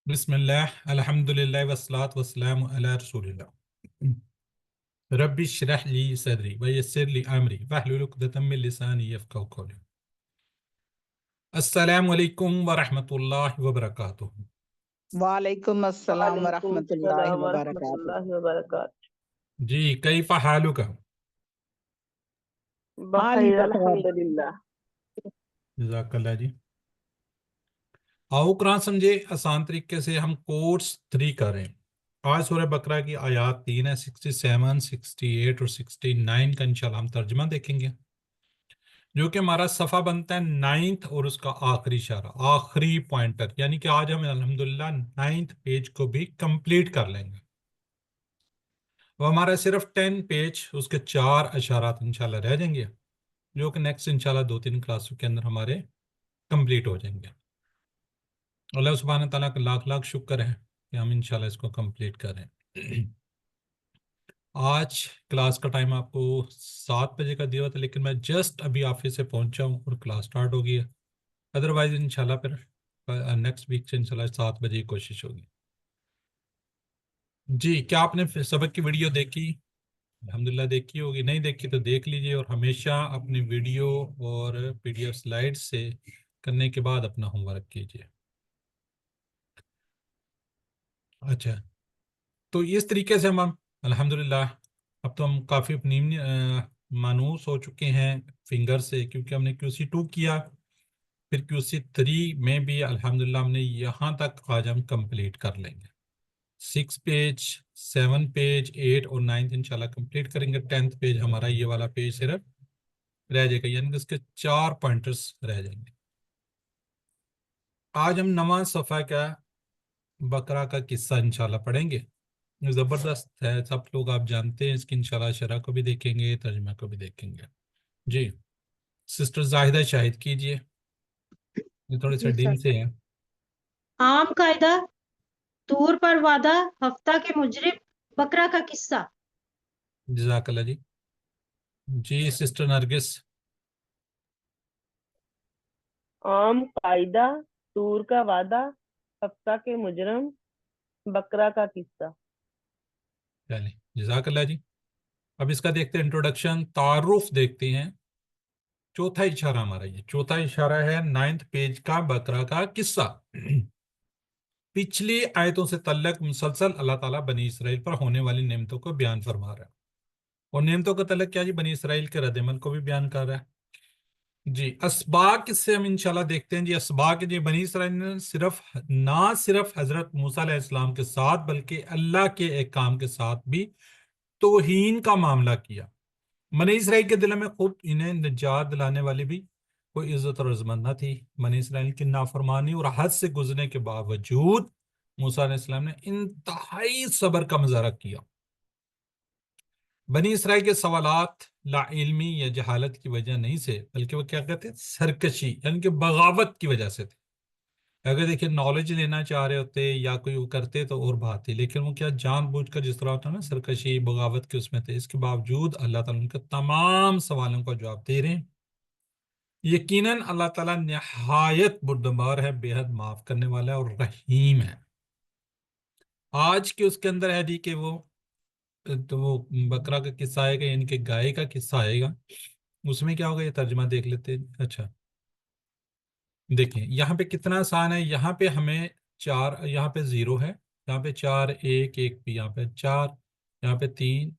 بسم الله الحمد لله والصلاة والسلام على رسول الله رب اشرح لي صدري ويسر لي أمري واحلل عقدة من لساني يفقهوا قولي. السلام علیکم ورحمۃ اللہ وبرکاتہ. وعلیکم السلام وعلیکم ورحمۃ اللہ السلام ورحمۃ وبرکاتہ۔ اللہ وبرکاتہ۔ جی کیف حالک؟ بخیر الحمدللہ۔ جزاک اللہ جی. آؤ قرآن سمجھے آسان طریقے سے ہم کورس 3 کر رہے ہیں. آج سورہ بقرہ کی آیات 3 ہے، 67 68 اور 69 کا انشاءاللہ ہم ترجمہ دیکھیں گے، جو کہ ہمارا صفحہ بنتا ہے 9 اور اس کا آخری اشارہ، آخری پوائنٹر، یعنی کہ آج ہم الحمدللہ 9 پیج کو بھی کمپلیٹ کر لیں گے. وہ ہمارا صرف 10 پیج، اس کے 4 اشارات انشاءاللہ رہ جائیں گے، جو کہ نیکسٹ انشاءاللہ 2-3 کلاسوں کے اندر ہمارے کمپلیٹ ہو جائیں گے. اللہ سبحانہ تعالیٰ کا لاکھ لاکھ شکر ہے کہ ہم انشاءاللہ اس کو کمپلیٹ کریں. آج کلاس کا ٹائم آپ کو 7 بجے کا دیا ہوا تھا، لیکن میں جسٹ ابھی آفس سے پہنچا ہوں اور کلاس سٹارٹ ہو گئی ہے. ادروائز انشاءاللہ پھر نیکسٹ ویک سے انشاءاللہ 7 بجے کی کوشش ہوگی. جی کیا آپ نے سبق کی ویڈیو دیکھی؟ الحمدللہ دیکھی ہوگی، نہیں دیکھی تو دیکھ لیجئے، اور ہمیشہ اپنی ویڈیو اور پی ڈی ایف سلائیڈ سے کرنے کے بعد اپنا ہوم ورک کیجئے. اچھا، تو اس طریقے سے ہم الحمدللہ اب تو ہم کافی اپنی مانوس ہو چکے ہیں فنگر سے، کیونکہ ہم نے QC2 کیا، پھر QC3 میں بھی الحمدللہ ہم نے یہاں تک آج ہم کمپلیٹ کر لیں گے. 6 پیج 7 پیج 8 اور 9 انشاءاللہ کمپلیٹ کریں گے. 10th پیج ہمارا یہ والا پیج صرف رہ جائے گا، یعنی کہ اس کے 4 پوائنٹرز رہ جائیں گے. آج ہم 9واں صفحہ کا بقرہ کا قصہ انشاءاللہ پڑھیں گے. زبردست ہے، سب لوگ آپ جانتے ہیں اس کی انشاءاللہ شرح کو بھی دیکھیں گے، ترجمہ کو بھی دیکھیں گے. جی سسٹر زاہدہ شاہد کیجئے، یہ تھوڑے سے ڈیم سے ہیں. عام قاعدہ، طور پر وعدہ، ہفتہ کے مجرم، بقرہ کا قصہ۔ جزاک اللہ جی. جی سسٹر نرگس. عام قاعدہ، طور کا وعدہ، ہفتہ کے مجرم، بقرہ کا قصہ۔ چلیں جزاک اللہ جی. اب اس کا دیکھتے ہیں انٹروڈکشن، تعارف دیکھتے ہیں. چوتھا اشارہ ہمارا، یہ چوتھا اشارہ ہے 9th پیج کا بقرہ کا قصہ. پچھلی آیتوں سے تعلق مسلسل اللہ تعالیٰ بنی اسرائیل پر ہونے والی نعمتوں کو بیان فرما رہا ہے، اور نعمتوں کا تعلق کیا جی؟ بنی اسرائیل کے رد عمل کو بھی بیان کر رہا ہے. جی اسباق سے ہم انشاءاللہ دیکھتے ہیں. جی اسباق جی بنی اسرائیل نے نہ صرف حضرت موسیٰ علیہ السلام کے ساتھ بلکہ اللہ کے احکام کے ساتھ بھی توہین کا معاملہ کیا. بنی اسرائیل کے دلوں میں خود انہیں نجات دلانے والی بھی کوئی عزت اور عظمت نہ تھی. بنی اسرائیل کی نافرمانی اور حد سے گزرنے کے باوجود موسیٰ علیہ السلام نے انتہائی صبر کا مظاہرہ کیا. بنی اسرائیل کے سوالات لا علمی یا جہالت کی وجہ نہیں سے، بلکہ وہ کیا کہتے ہیں؟ سرکشی، یعنی کہ بغاوت کی وجہ سے تھے. اگر دیکھیں نالج لینا چاہ رہے ہوتے یا کوئی وہ کرتے تو اور بات تھی، لیکن وہ کیا جان بوجھ کر جس طرح ہوتا ہے نا سرکشی بغاوت کے اس میں تھے. اس کے باوجود اللہ تعالیٰ ان کے تمام سوالوں کا جواب دے رہے ہیں. یقیناً اللہ تعالیٰ نہایت بردبار ہے، بے حد معاف کرنے والا ہے اور رحیم ہے. آج کے اس کے اندر ہے جی کہ وہ بکرا کا قصہ آئے گا، یعنی کہ گائے کا قصہ آئے گا. اس میں کیا ہوگا یہ ترجمہ دیکھ لیتے ہیں. اچھا دیکھیں یہاں پہ کتنا آسان ہے. یہاں پہ ہمیں 4، یہاں پہ 0 ہے، یہاں پہ 4 1 1 بھی، یہاں پہ 4، یہاں پہ 3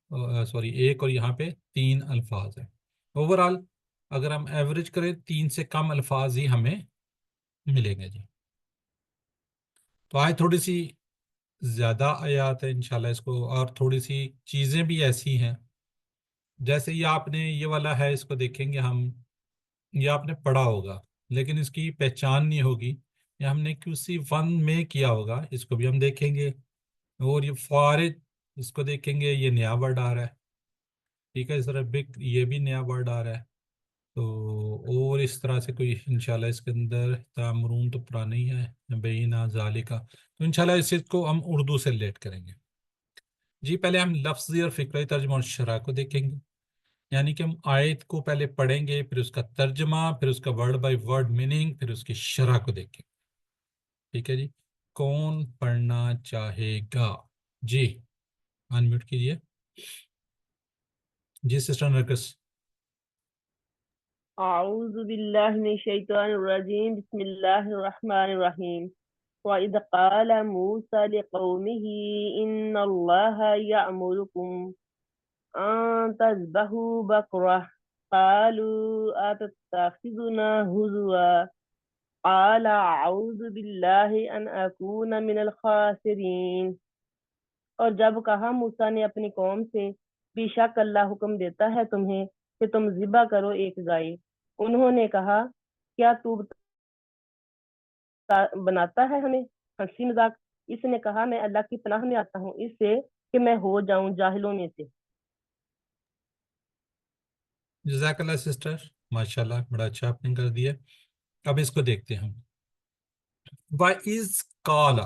سوری 1 اور یہاں پہ 3 الفاظ ہیں. اوورال اگر ہم ایوریج کریں 3 سے کم الفاظ ہی ہمیں ملیں گے. جی تو آج تھوڑی سی زیادہ آیات ہے انشاءاللہ اس کو، اور تھوڑی سی چیزیں بھی ایسی ہیں جیسے یہ آپ نے یہ والا ہے، اس کو دیکھیں گے ہم، یہ آپ نے پڑھا ہوگا لیکن اس کی پہچان نہیں ہوگی. یہ ہم نے QC1 میں کیا ہوگا، اس کو بھی ہم دیکھیں گے. اور یہ فارج، اس کو دیکھیں گے، یہ نیا ورڈ آ رہا ہے. ٹھیک ہے، اس طرح بک، یہ بھی نیا ورڈ آ رہا ہے. تو اور اس طرح سے کوئی انشاءاللہ اس کے اندر تامرون تو پرانی ہے، بینا ذالکا، تو انشاءاللہ اس کو ہم اردو سے ریلیٹ کریں گے. جی پہلے ہم لفظی اور فقرائی ترجمہ اور شرح کو دیکھیں گے، یعنی کہ ہم آیت کو پہلے پڑھیں گے، پھر اس کا ترجمہ، پھر اس کا ورڈ بائی ورڈ میننگ، پھر اس کی شرح کو دیکھیں گے. ٹھیک ہے جی. کون پڑھنا چاہے گا؟ جی انمیوٹ کیجیے. جی سسٹر نرگس. اعوذ باللہ من الشیطان الرجیم بسم اللہ الرحمن الرحیم وَإِذْ قَالَ مُوسَى لِقَوْمِهِ إِنَّ اللَّهَ يَأْمُرُكُمْ أَن تَذْبَحُوا بَقَرَةً قَالُوا أَتَتَّخِذُنَا هُزُوًا قَالَ أَعُوذُ بِاللَّهِ أَنْ أَكُونَ مِنَ الْخَاسِرِينَ۔ اور جب کہا موسیٰ نے اپنی قوم سے بے شک اللہ حکم دیتا ہے تمہیں کہ تم ذبح کرو ایک گائے، انہوں نے کہا کیا تو بناتا ہے ہمیں ہنسی مذاق؟ اس نے کہا میں اللہ کی پناہ میں آتا ہوں اس سے کہ میں ہو جاؤں جاہلوں میں سے۔ جزاک اللہ سسٹر، ماشاءاللہ بڑا اچھا آپ نے کر دیا۔ اب اس کو دیکھتے ہیں ہم۔ وَإِذْ قَالَ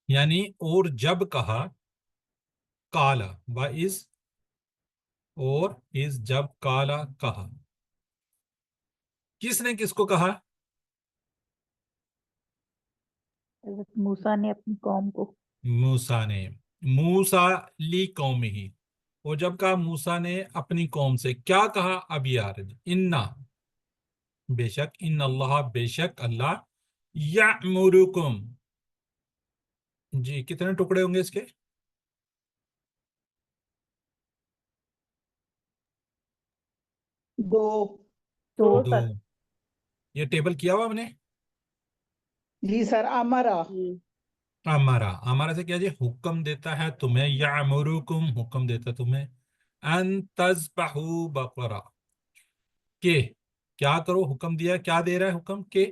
یعنی اور جب کہا، قَالَ وَإِذْ اور اِذ جب، قَالَ کہا، کس نے کس کو کہا؟ حضرت موسیٰ نے اپنی قوم کو، موسیٰ نے، موسیٰ لی قومہ، اور جب کہا موسیٰ نے اپنی قوم سے، کیا کہا؟ اب یہ آ رہا ہے، اِنَّا بے شک، ان اللہ بے شک اللہ، یأمرکم، جی کتنے ٹکڑے ہوں گے اس کے؟ دو، دو دو۔ سر۔ یہ ٹیبل کیا ہوا ہم نے؟ جی سر، امرا، جی امرا، امرا سے کیا جی؟ حکم دیتا ہے تمہیں، یعمرکم حکم دیتا ہے تمہیں، ان تذبحوا بقرہ، کہ کیا کرو، حکم دیا، کیا دے رہا ہے حکم؟ کہ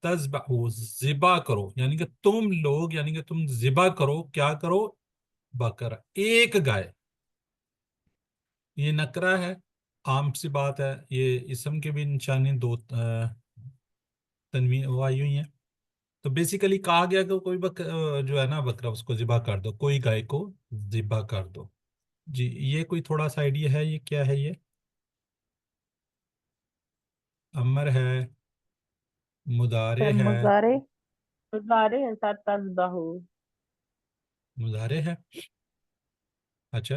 تذبحوا ذبح کرو، یعنی کہ تم لوگ، یعنی کہ تم ذبح کرو، کیا کرو؟ بقرہ، ایک گائے۔ یہ نکرہ ہے، عام سی بات ہے، یہ اسم کے بھی نشانی دو تنوین وہ آئی ہوئی ہیں، تو بیسیکلی کہا گیا کہ کوئی جو ہے نا بکرا، اس کو ذبح کر دو، کوئی گائے کو ذبح کر دو۔ جی یہ کوئی تھوڑا سا آئیڈیا ہے یہ کیا ہے؟ یہ امر ہے، مضارع سر ہے، مضارع، مضارع ہے سر، تذبحو۔ مضارع ہے۔ اچھا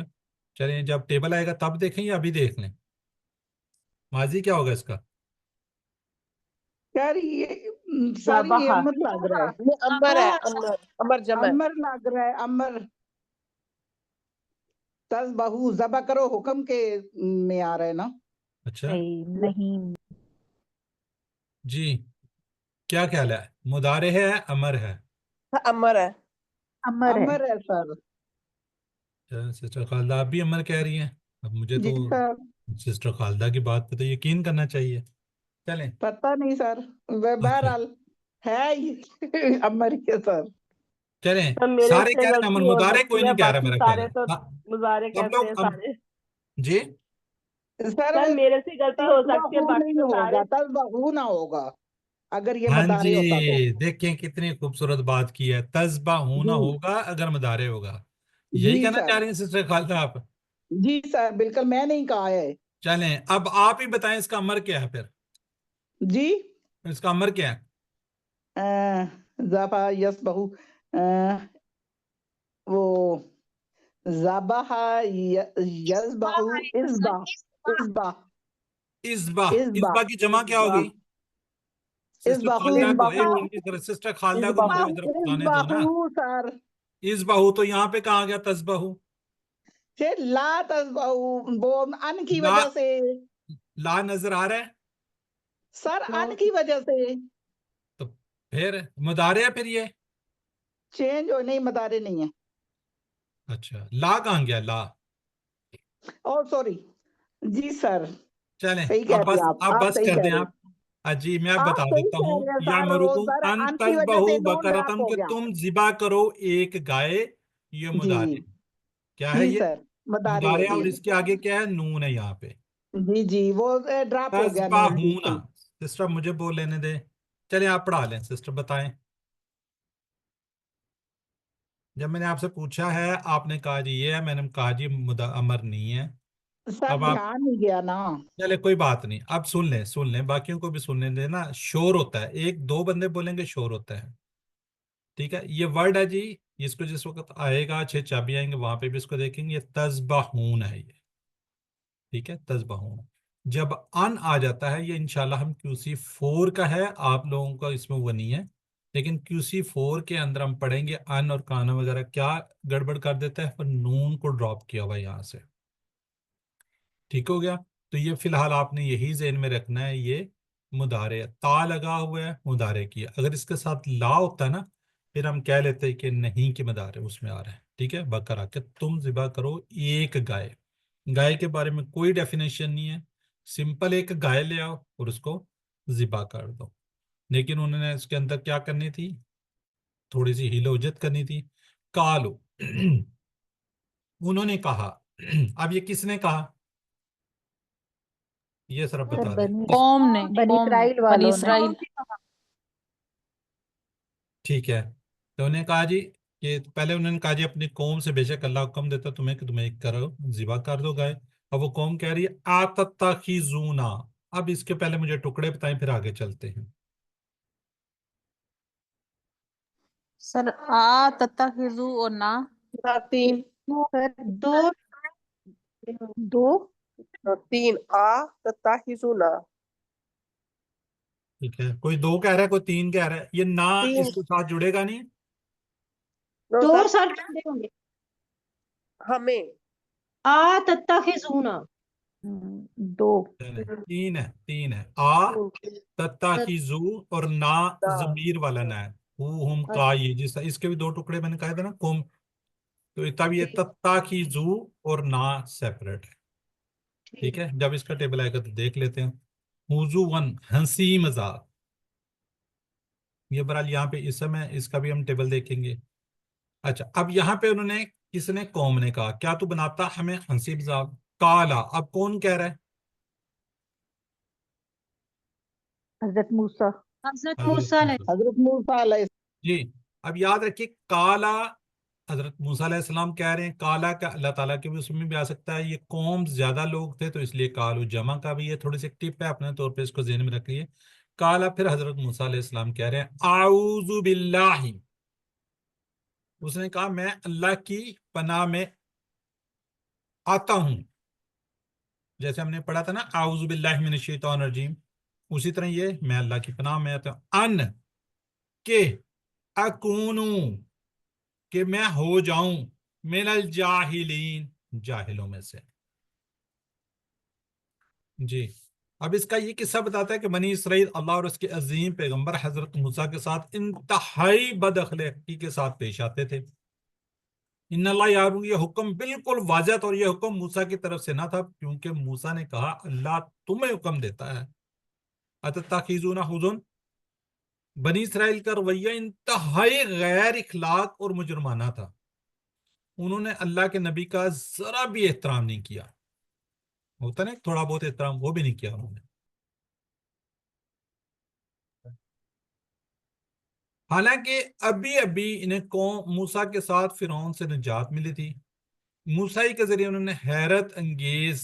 چلیں، جب ٹیبل آئے گا تب دیکھیں یا ابھی دیکھ لیں؟ ماضی کیا ہوگا اس کا؟ یار یہ سر یہ ذبح، امر لگ رہا ہے، یہ امر ہے، امر امر جمع ہے۔ امر لگ رہا ہے، امر تذبحوا ذبح کرو حکم کے میں آ رہا ہے نا۔ اچھا نہیں، جی کیا خیال ہے؟ مضارع ہے، امر ہے؟ امر ہے۔ امر ہے سر۔ سسٹر خالدہ آپ بھی امر کہہ رہی ہیں؟ اب مجھے جی تو سر، سسٹر خالدہ کی بات پہ تو یقین کرنا چاہیے۔ چلیں پتہ نہیں سر، بہرحال ہے ہی امر کے سر۔ چلیں، سر میرے سارے سے کہہ رہے ہیں امر، غلطی ہو مضارع کوئی سکتی ہے، نہیں کہہ رہا، باقی میرا خیال سارے ہے تو ہاں، مضارع سب کہتے لوگ ہیں سارے۔ جی سر سر میرے سے غلطی ہو سکتی ہے، تذبحوا باقی نہیں تو سارے۔ ہوگا، تذبحوا نہ ہوگا اگر یہ ہاں مضارع ہوتا تو۔ جی، دیکھیں کتنی خوبصورت بات کی ہے، تذبحون جی ہوگا اگر مضارع ہوگا، یہی جی کہنا سر، چاہ رہی ہیں سسٹر خالدہ آپ؟ جی سر، بالکل میں نہیں کہا ہے۔ چلیں اب آپ ہی بتائیں اس کا امر کیا ہے پھر؟ جی اس کا امر کیا ہے؟ ذبح یذبحو، وہ ذبح یذبح، اذبح، اذبح، اذبح، اذبح، اذبح کی جمع کیا ہوگی؟ سسٹر اذبحو، خالدہ کو ایک منٹ کی طرف، سسٹر خالدہ کو مجھے ادھر بتانے دو نا۔ اذبحو سر، اذبحو تو یہاں پہ کہاں گیا تذبحو؟ پھر لا تذبحو، وہ ان کی لا، وجہ سے لا نظر آ رہا ہے سر، ان کی وجہ سے تو پھر مضارع ہے پھر یہ؟ چینج ہو، نہیں مضارع نہیں ہے۔ اچھا لا کہاں گیا لا؟ اور سوری، جی سر، چلیں صحیح کہہ اب رہے بس، ہیں اب آپ بس صحیح کر کہہ دیں رہے آپ۔ ہیں، جی میں اب بتا آپ صحیح دیتا کہہ ہوں، رہے ہیں سر، وہ یامرکم سر ان ان کی وجہ تذبحوا سے نون بقرۃ، ڈراپ ہو کہ گیا۔ تم ذبح کرو ایک گائے، یہ جی مضارع کیا ہے؟ جی یہ سر، مضارع ہے مضارع، اور جی، اس کے آگے کیا ہے؟ نون ہے یہاں پہ، جی جی، وہ ڈراپ ہو گیا نون تذبحون۔ بالکل۔ سسٹر مجھے بول لینے دیں، چلیں آپ پڑھا لیں سسٹر، بتائیں۔ جب میں نے آپ سے پوچھا ہے آپ نے کہا جی یہ ہے، میں نے کہا جی امر نہیں ہے، سر اب آپ دھیان نہیں گیا نا۔ چلے کوئی بات نہیں، اب سن لیں، سن لیں، باقیوں کو بھی سننے دیں نا، شور ہوتا ہے، ایک دو بندے بولیں گے شور ہوتا ہے۔ ٹھیک ہے، یہ ورڈ ہے جی، اس کو جس وقت آئے گا 6 چابی آئیں گے وہاں پہ بھی اس کو دیکھیں گے، یہ تذبحون ہے یہ، ٹھیک ہے، تذبحون۔ جب ان آ جاتا ہے یہ انشاءاللہ ہم QC4 کا ہے، آپ لوگوں کا اس میں وہ نہیں ہے، لیکن QC4 کے اندر ہم پڑھیں گے ان اور کانا وغیرہ کیا گڑبڑ کر دیتا ہے، پر نون کو ڈراپ کیا ہوا یہاں سے، ٹھیک ہو گیا۔ تو یہ فی الحال آپ نے یہی ذہن میں رکھنا ہے، یہ مضارع تا لگا ہوا ہے مضارع کی، اگر اس کے ساتھ لا ہوتا ہے نا پھر ہم کہہ لیتے ہیں کہ نہیں کہ مضارع اس میں آ رہا ہے، ٹھیک ہے۔ بقرہ کہ تم ذبح کرو ایک گائے، گائے کے بارے میں کوئی ڈیفینیشن نہیں ہے، سمپل ایک گائے لے آؤ اور اس کو ذبح کر دو، لیکن انہوں نے اس کے اندر کیا کرنی تھی، تھوڑی سی ہیل و جت کرنی تھی۔ کالو انہوں نے کہا، اب یہ کس نے کہا، یہ سر بتا دیں قوم نے، بنی قوم نے، اسرائیل بنی والوں نے۔ اسرائیل۔ ٹھیک ہے، تو انہوں نے کہا جی کہ پہلے انہوں نے کہا جی اپنی قوم سے، بے شک اللہ حکم دیتا تمہیں کہ تمہیں ایک کرو ذبح کر دو گائے، اب وہ قوم کہہ رہی ہے آتتخذونا، اب اس کے پہلے مجھے ٹکڑے بتائیں پھر آگے چلتے ہیں۔ سر تتخذو اور نہ، تین، دو دو تین تتخذون، ٹھیک ہے، کوئی دو کہہ رہا ہے کوئی تین کہہ رہا ہے، یہ نہ تین، اس کے ساتھ جڑے گا نہیں، نو دو سر، سر جڑے ہوں گے، ہمیں، تتخذون، دو تین ہے، تین ہے، تتخذو اور نا ضمیر والا نا ہے، ہم کا، یہ جس اس کے بھی دو ٹکڑے میں نے کہا تھا نا قوم، تو تب یہ تتخذو اور نا سیپریٹ ہے، ٹھیک ہے۔ جب اس کا ٹیبل آئے گا تو دیکھ لیتے ہیں۔ ہزون ہنسی مذاق، یہ برحال یہاں پہ اس میں اس کا بھی ہم ٹیبل دیکھیں گے۔ اچھا اب یہاں پہ انہوں نے کس نے، قوم نے کہا کیا تو بناتا ہمیں ہنسی مذاق، کالا، اب کون کہہ رہا ہے، حضرت موسیٰ، حضرت حضرت موسیٰ موسیٰ، حضرت موسیٰ علیہ جی۔ اب یاد رکھیے کالا حضرت موسیٰ علیہ السلام کہہ رہے ہیں، کالا کا اللہ تعالیٰ کے بھی اس میں بھی آ سکتا ہے، یہ قوم زیادہ لوگ تھے تو اس لیے کالو جمع کا بھی، یہ تھوڑی سی ٹپ ہے اپنے طور پہ اس کو ذہن میں رکھیے۔ کالا پھر حضرت موسیٰ علیہ السلام کہہ رہے ہیں اعوذ باللہ، اس نے کہا میں اللہ کی پناہ میں آتا ہوں، جیسے ہم نے پڑھا تھا نا اعوذ باللہ من الشیطان الرجیم، اسی طرح یہ میں اللہ کی پناہ میں آتا ہوں، ان کہ اکونو کہ میں ہو جاؤں من الجاہلین جاہلوں میں سے، جی۔ اب اس کا یہ قصہ بتاتا ہے کہ بنی اسرائیل اللہ اور اس کے عظیم پیغمبر حضرت موسیٰ کے ساتھ انتہائی بد اخلاقی کے ساتھ پیش آتے تھے۔ ان اللہ یارون، یہ حکم بالکل واضح تھا، اور یہ حکم موسیٰ کی طرف سے نہ تھا، کیونکہ موسیٰ نے کہا اللہ تمہیں حکم دیتا ہے، اتتخذون حضن، بنی اسرائیل کا رویہ انتہائی غیر اخلاق اور مجرمانہ تھا، انہوں نے اللہ کے نبی کا ذرا بھی احترام نہیں کیا، ہوتا نا تھوڑا بہت احترام، وہ بھی نہیں کیا انہوں نے، حالانکہ ابھی ابھی انہیں قوم موسیٰ کے ساتھ فرعون سے نجات ملی تھی، موسیٰ کے ذریعے انہوں نے حیرت انگیز،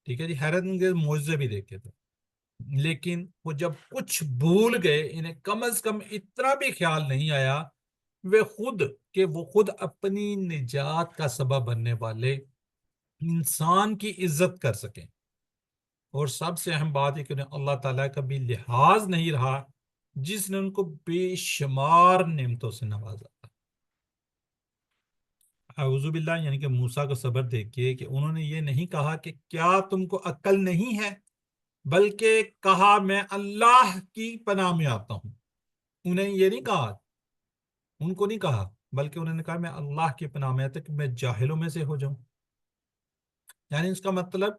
ٹھیک ہے جی، حیرت انگیز معجزے بھی دیکھے تھے، لیکن وہ جب کچھ بھول گئے، انہیں کم از کم اتنا بھی خیال نہیں آیا وہ خود اپنی نجات کا سبب بننے والے انسان کی عزت کر سکیں، اور سب سے اہم بات ہے کہ انہیں اللہ تعالیٰ کا بھی لحاظ نہیں رہا جس نے ان کو بے شمار نعمتوں سے نوازا۔ اعوذ باللہ، یعنی کہ موسیٰ کا صبر دیکھیے کہ انہوں نے یہ نہیں کہا کہ کیا تم کو عقل نہیں ہے، بلکہ کہا میں اللہ کی پناہ میں آتا ہوں، انہیں یہ نہیں کہا، ان کو نہیں کہا، بلکہ انہوں نے کہا میں اللہ کی پناہ میں آتا کہ میں جاہلوں میں سے ہو جاؤں، یعنی اس کا مطلب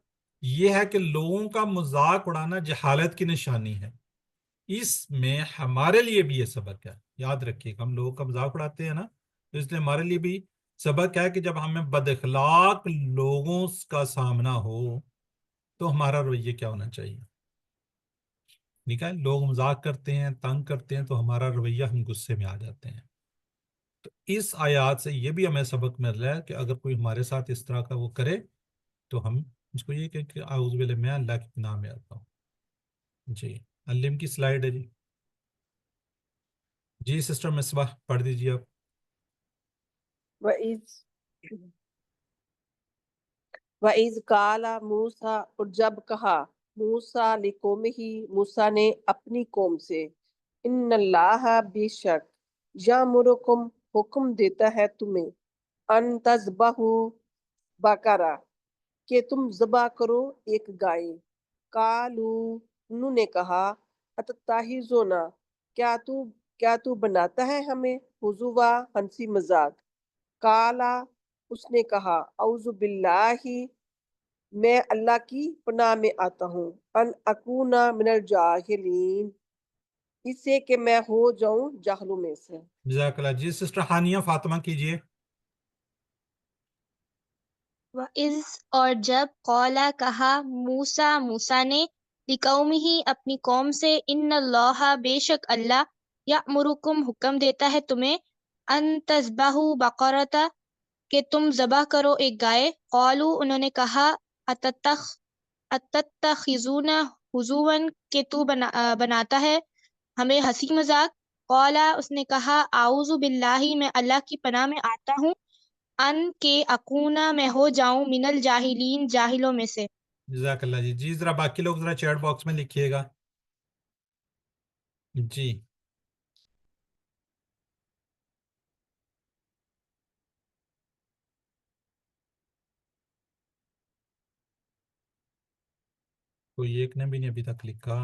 یہ ہے کہ لوگوں کا مذاق اڑانا جہالت کی نشانی ہے، اس میں ہمارے لیے بھی یہ سبق ہے، یاد رکھیے ہم لوگوں کا مذاق اڑاتے ہیں نا، تو اس لیے ہمارے لیے بھی سبق ہے کہ جب ہمیں بد اخلاق لوگوں کا سامنا ہو تو ہمارا رویہ کیا ہونا چاہیے، ٹھیک ہے، لوگ مذاق کرتے ہیں، تنگ کرتے ہیں تو ہمارا رویہ، ہم غصے میں آ جاتے ہیں، تو اس آیات سے یہ بھی ہمیں سبق مل رہا ہے کہ اگر کوئی ہمارے ساتھ اس طرح کا وہ کرے تو ہم اس کو یہ کہیں کہ اعوذ باللہ میں اللہ کی پناہ میں آتا ہوں، جی۔ علم کی سلائیڈ ہے جی، جی سسٹر مصباح پڑھ دیجیے آپ. وَإِذْ قَالَ موسیٰ، اور جب کہا موسیٰ لِقَوْمِهِ، موسیٰ نے اپنی قوم سے، ان اللہ بے شک یامرکم حکم دیتا ہے تمہیں، ان تذبحوا بقرہ کہ تم ذبح کرو ایک گائے. قالو، انہوں نے کہا اتتخذونا، کیا تو بناتا ہے ہمیں ہزوا، ہنسی مذاق. قالا، اس نے کہا اعوذ باللہ، میں اللہ کی پناہ میں آتا ہوں، ان اکونا من الجاہلین، اس سے کہ میں ہو جاؤں جاہلوں میں سے. جزاک اللہ. جی سسٹر ہانیہ فاطمہ کیجیے. وَإِذْ اور جب قولا کہا موسیٰ، موسیٰ نے لِقَوْمِهِ اپنی قوم سے، ان اللہ بے شک اللہ یأمرکم حکم دیتا ہے تمہیں، ان تذبحوا بقرۃ کہ تم ذبح کرو ایک گائے. قالو انہوں نے کہا اتتخذون ہزوا کہ تو بناتا ہے ہمیں ہنسی مذاق. قولا اس نے کہا اعوذ باللہ میں اللہ کی پناہ میں آتا ہوں، ان کے اکونا میں ہو جاؤں من الجاہلین جاہلوں میں سے. جزاک اللہ. جی جی ذرا باقی لوگ ذرا چیٹ باکس میں لکھیے گا. جی کوئی ایک نے بھی نہیں ابھی تک لکھا.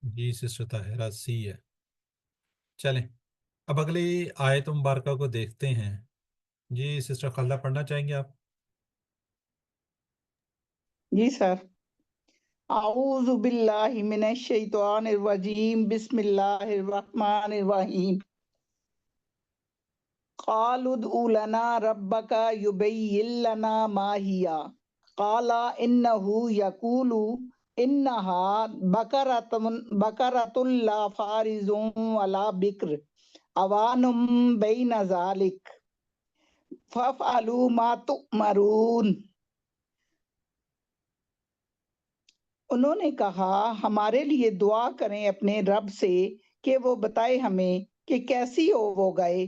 جی سسٹر طاہرہ سی ہے. چلیں اب اگلی آیت مبارکہ کو دیکھتے ہیں. جی سسٹر خالدہ پڑھنا چاہیں گے آپ؟ جی سر. اعوذ باللہ من الشیطان الرجیم، بسم اللہ الرحمن الرحیم. قالوا ادع لنا ربک یبین لنا ما ہی قال انہ یقول انہا بقرۃ لا فارض ولا بکر اوان بین ذالک فافعلوا ما تؤمرون. انہوں نے کہا ہمارے لیے دعا کریں اپنے رب سے کہ وہ بتائے ہمیں کہ کیسی ہو وہ گائے.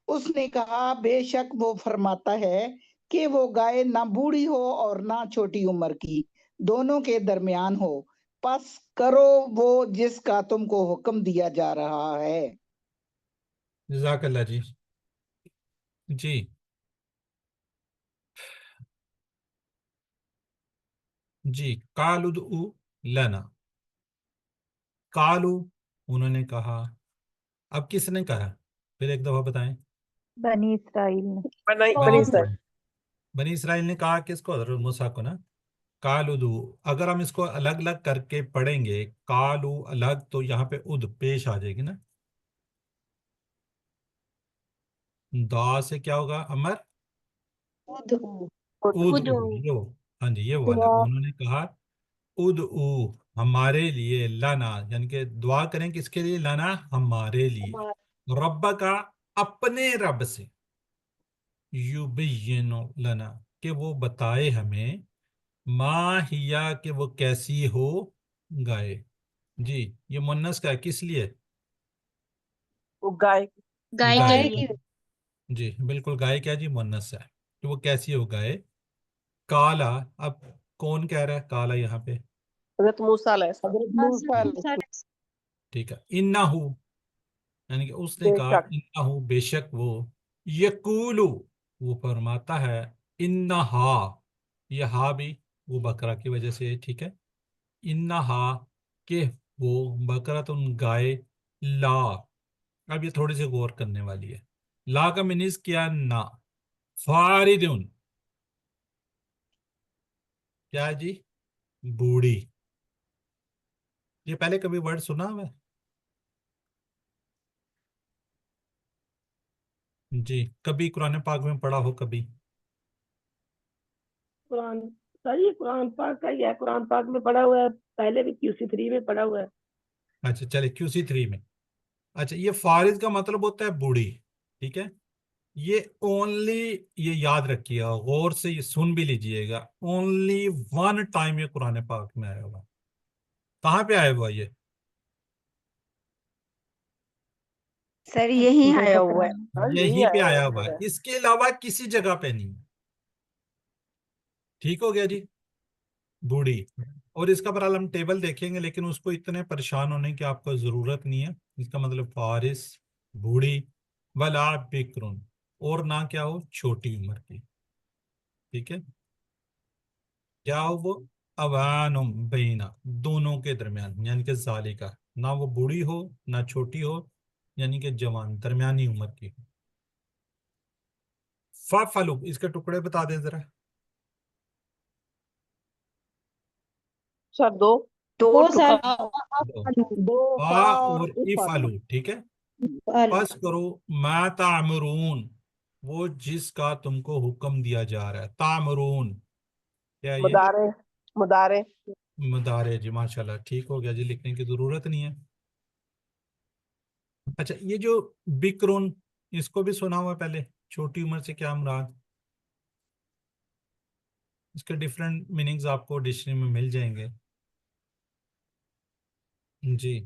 اس نے کہا بے شک وہ فرماتا ہے کہ وہ گائے نہ بوڑھی ہو اور نہ چھوٹی عمر کی، دونوں کے درمیان ہو، پس کرو وہ جس کا تم کو حکم دیا جا رہا ہے. جزاک اللہ. جی جی جی قالوا ادعوا لنا. قالوا انہوں نے کہا. اب کس نے کہا پھر ایک دفعہ بتائیں. بنی اسرائیل نے. بنی بنی اسرائیل. اسرائیل. بنی اسرائیل نے کہا کس کو؟ حضرت موسیٰ کو نا. قالوا ادعوا، اگر ہم اس کو الگ الگ کر کے پڑھیں گے قالوا الگ تو یہاں پہ اد پیش آ جائے گی نا. دا سے کیا ہوگا عمر؟ ادعو ادعو. یہ وہ ہاں جی یہ وہ الگ. انہوں نے کہا ادعو ہمارے لیے، لنا یعنی کہ دعا کریں کس کے لیے؟ لنا ہمارے لیے، رب کا اپنے رب سے، یبین لنا کہ وہ بتائے ہمیں، ما ہیا کہ وہ کیسی ہو گائے. جی یہ منس کا ہے کس لیے؟ وہ گائے. گائے کے گائے. لیے. جی بالکل گائے کیا جی منس ہے کہ وہ کیسی ہو گائے. کالا اب کون کہہ رہا ہے کالا یہاں پہ؟ حضرت موسیٰ علیہ السلام. حضرت موسیٰ علیہ ٹھیک ہے. انہو یعنی کہ اس نے بے کہا شک. انہو بے شک وہ، یقولو وہ فرماتا ہے، انہا یہ ہا بھی وہ بکرا کی وجہ سے ہے، ٹھیک ہے. انہا کہ وہ بکرتن گائے، لا اب یہ تھوڑی سی غور کرنے والی ہے. لا کا مینز کیا؟ نا. فاردن کیا جی؟ بوڑھی. یہ پہلے کبھی ورڈ سنا ہوا ہے؟ جی کبھی قرآن پاک میں پڑھا ہو کبھی؟ قرآن سر یہ قرآن پاک کا ہی ہے، قرآن پاک میں پڑھا ہوا ہے، پہلے بھی QC3 میں پڑھا ہوا ہے. اچھا چلے QC3 میں. اچھا یہ فارض کا مطلب ہوتا ہے بوڑھی، ٹھیک ہے. یہ اونلی، یہ یاد رکھیے گا، غور سے یہ سن بھی لیجئے گا، اونلی ون ٹائم یہ قرآن پاک میں آیا ہوا. کہاں پہ آیا ہوا یہ؟ سر یہی سورہ آیا بقرہ ہوا ہے. ہاں یہی یہیں پہ آیا آیا ہوا ہوا ہے، ہے. اس کے علاوہ کسی جگہ پہ نہیں. ٹھیک ہو گیا جی. بوڑھی، اور اس کا برحال ہم ٹیبل دیکھیں گے، لیکن اس کو اتنے پریشان ہونے کی آپ کو ضرورت نہیں ہے. اس کا مطلب فارس، بوڑھی، ولا بکرن، اور نہ کیا ہو چھوٹی عمر کی. ٹھیک ہے، کیا ہو وہ اوان بینا، دونوں کے درمیان، یعنی کہ ذالکہ، نہ وہ بوڑھی ہو نہ چھوٹی ہو، یعنی کہ جوان درمیانی عمر کی ہو. فَفَلُوا، اس کے ٹکڑے بتا دیں ذرا. سر دو. دو سر ٹکڑے. دو فا فا اور اور افعلوا. ٹھیک ہے، ال- پس کرو ما تعمرون، وہ جس کا تم کو حکم دیا جا رہا ہے. تعمرون کیا ہے یہ؟ مدارے. مدارے. مدارے جی، ماشاءاللہ ٹھیک ہو گیا جی، لکھنے کی ضرورت نہیں ہے. اچھا، یہ جو بکرون، اس کو بھی سنا ہوا پہلے، چھوٹی عمر سے کیا مراد؟ اس کے ڈیفرنٹ میننگز آپ کو ڈکشنری میں مل جائیں گے. جی،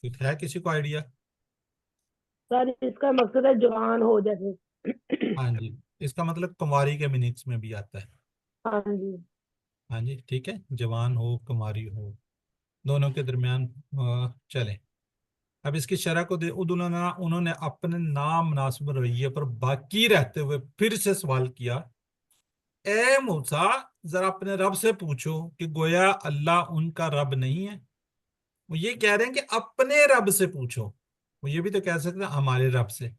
کچھ ہے کسی کو آئیڈیا؟ سر اس کا مقصد ہے جوان ہو جیسے. ہاں جی، اس کا مطلب کماری کے میننگز میں بھی آتا ہے. ہاں جی. ہاں جی ٹھیک ہے، جوان ہو کماری ہو، دونوں کے درمیان چلیں. اب اس کی شرح کو دے. انہوں نے اپنے نامناسب رویے پر باقی رہتے ہوئے پھر سے سوال کیا، اے موسیٰ ذرا اپنے رب سے پوچھو، کہ گویا اللہ ان کا رب نہیں ہے. وہ یہ کہہ رہے ہیں کہ اپنے رب سے پوچھو. وہ یہ بھی تو کہہ سکتے ہیں ہمارے رب سے.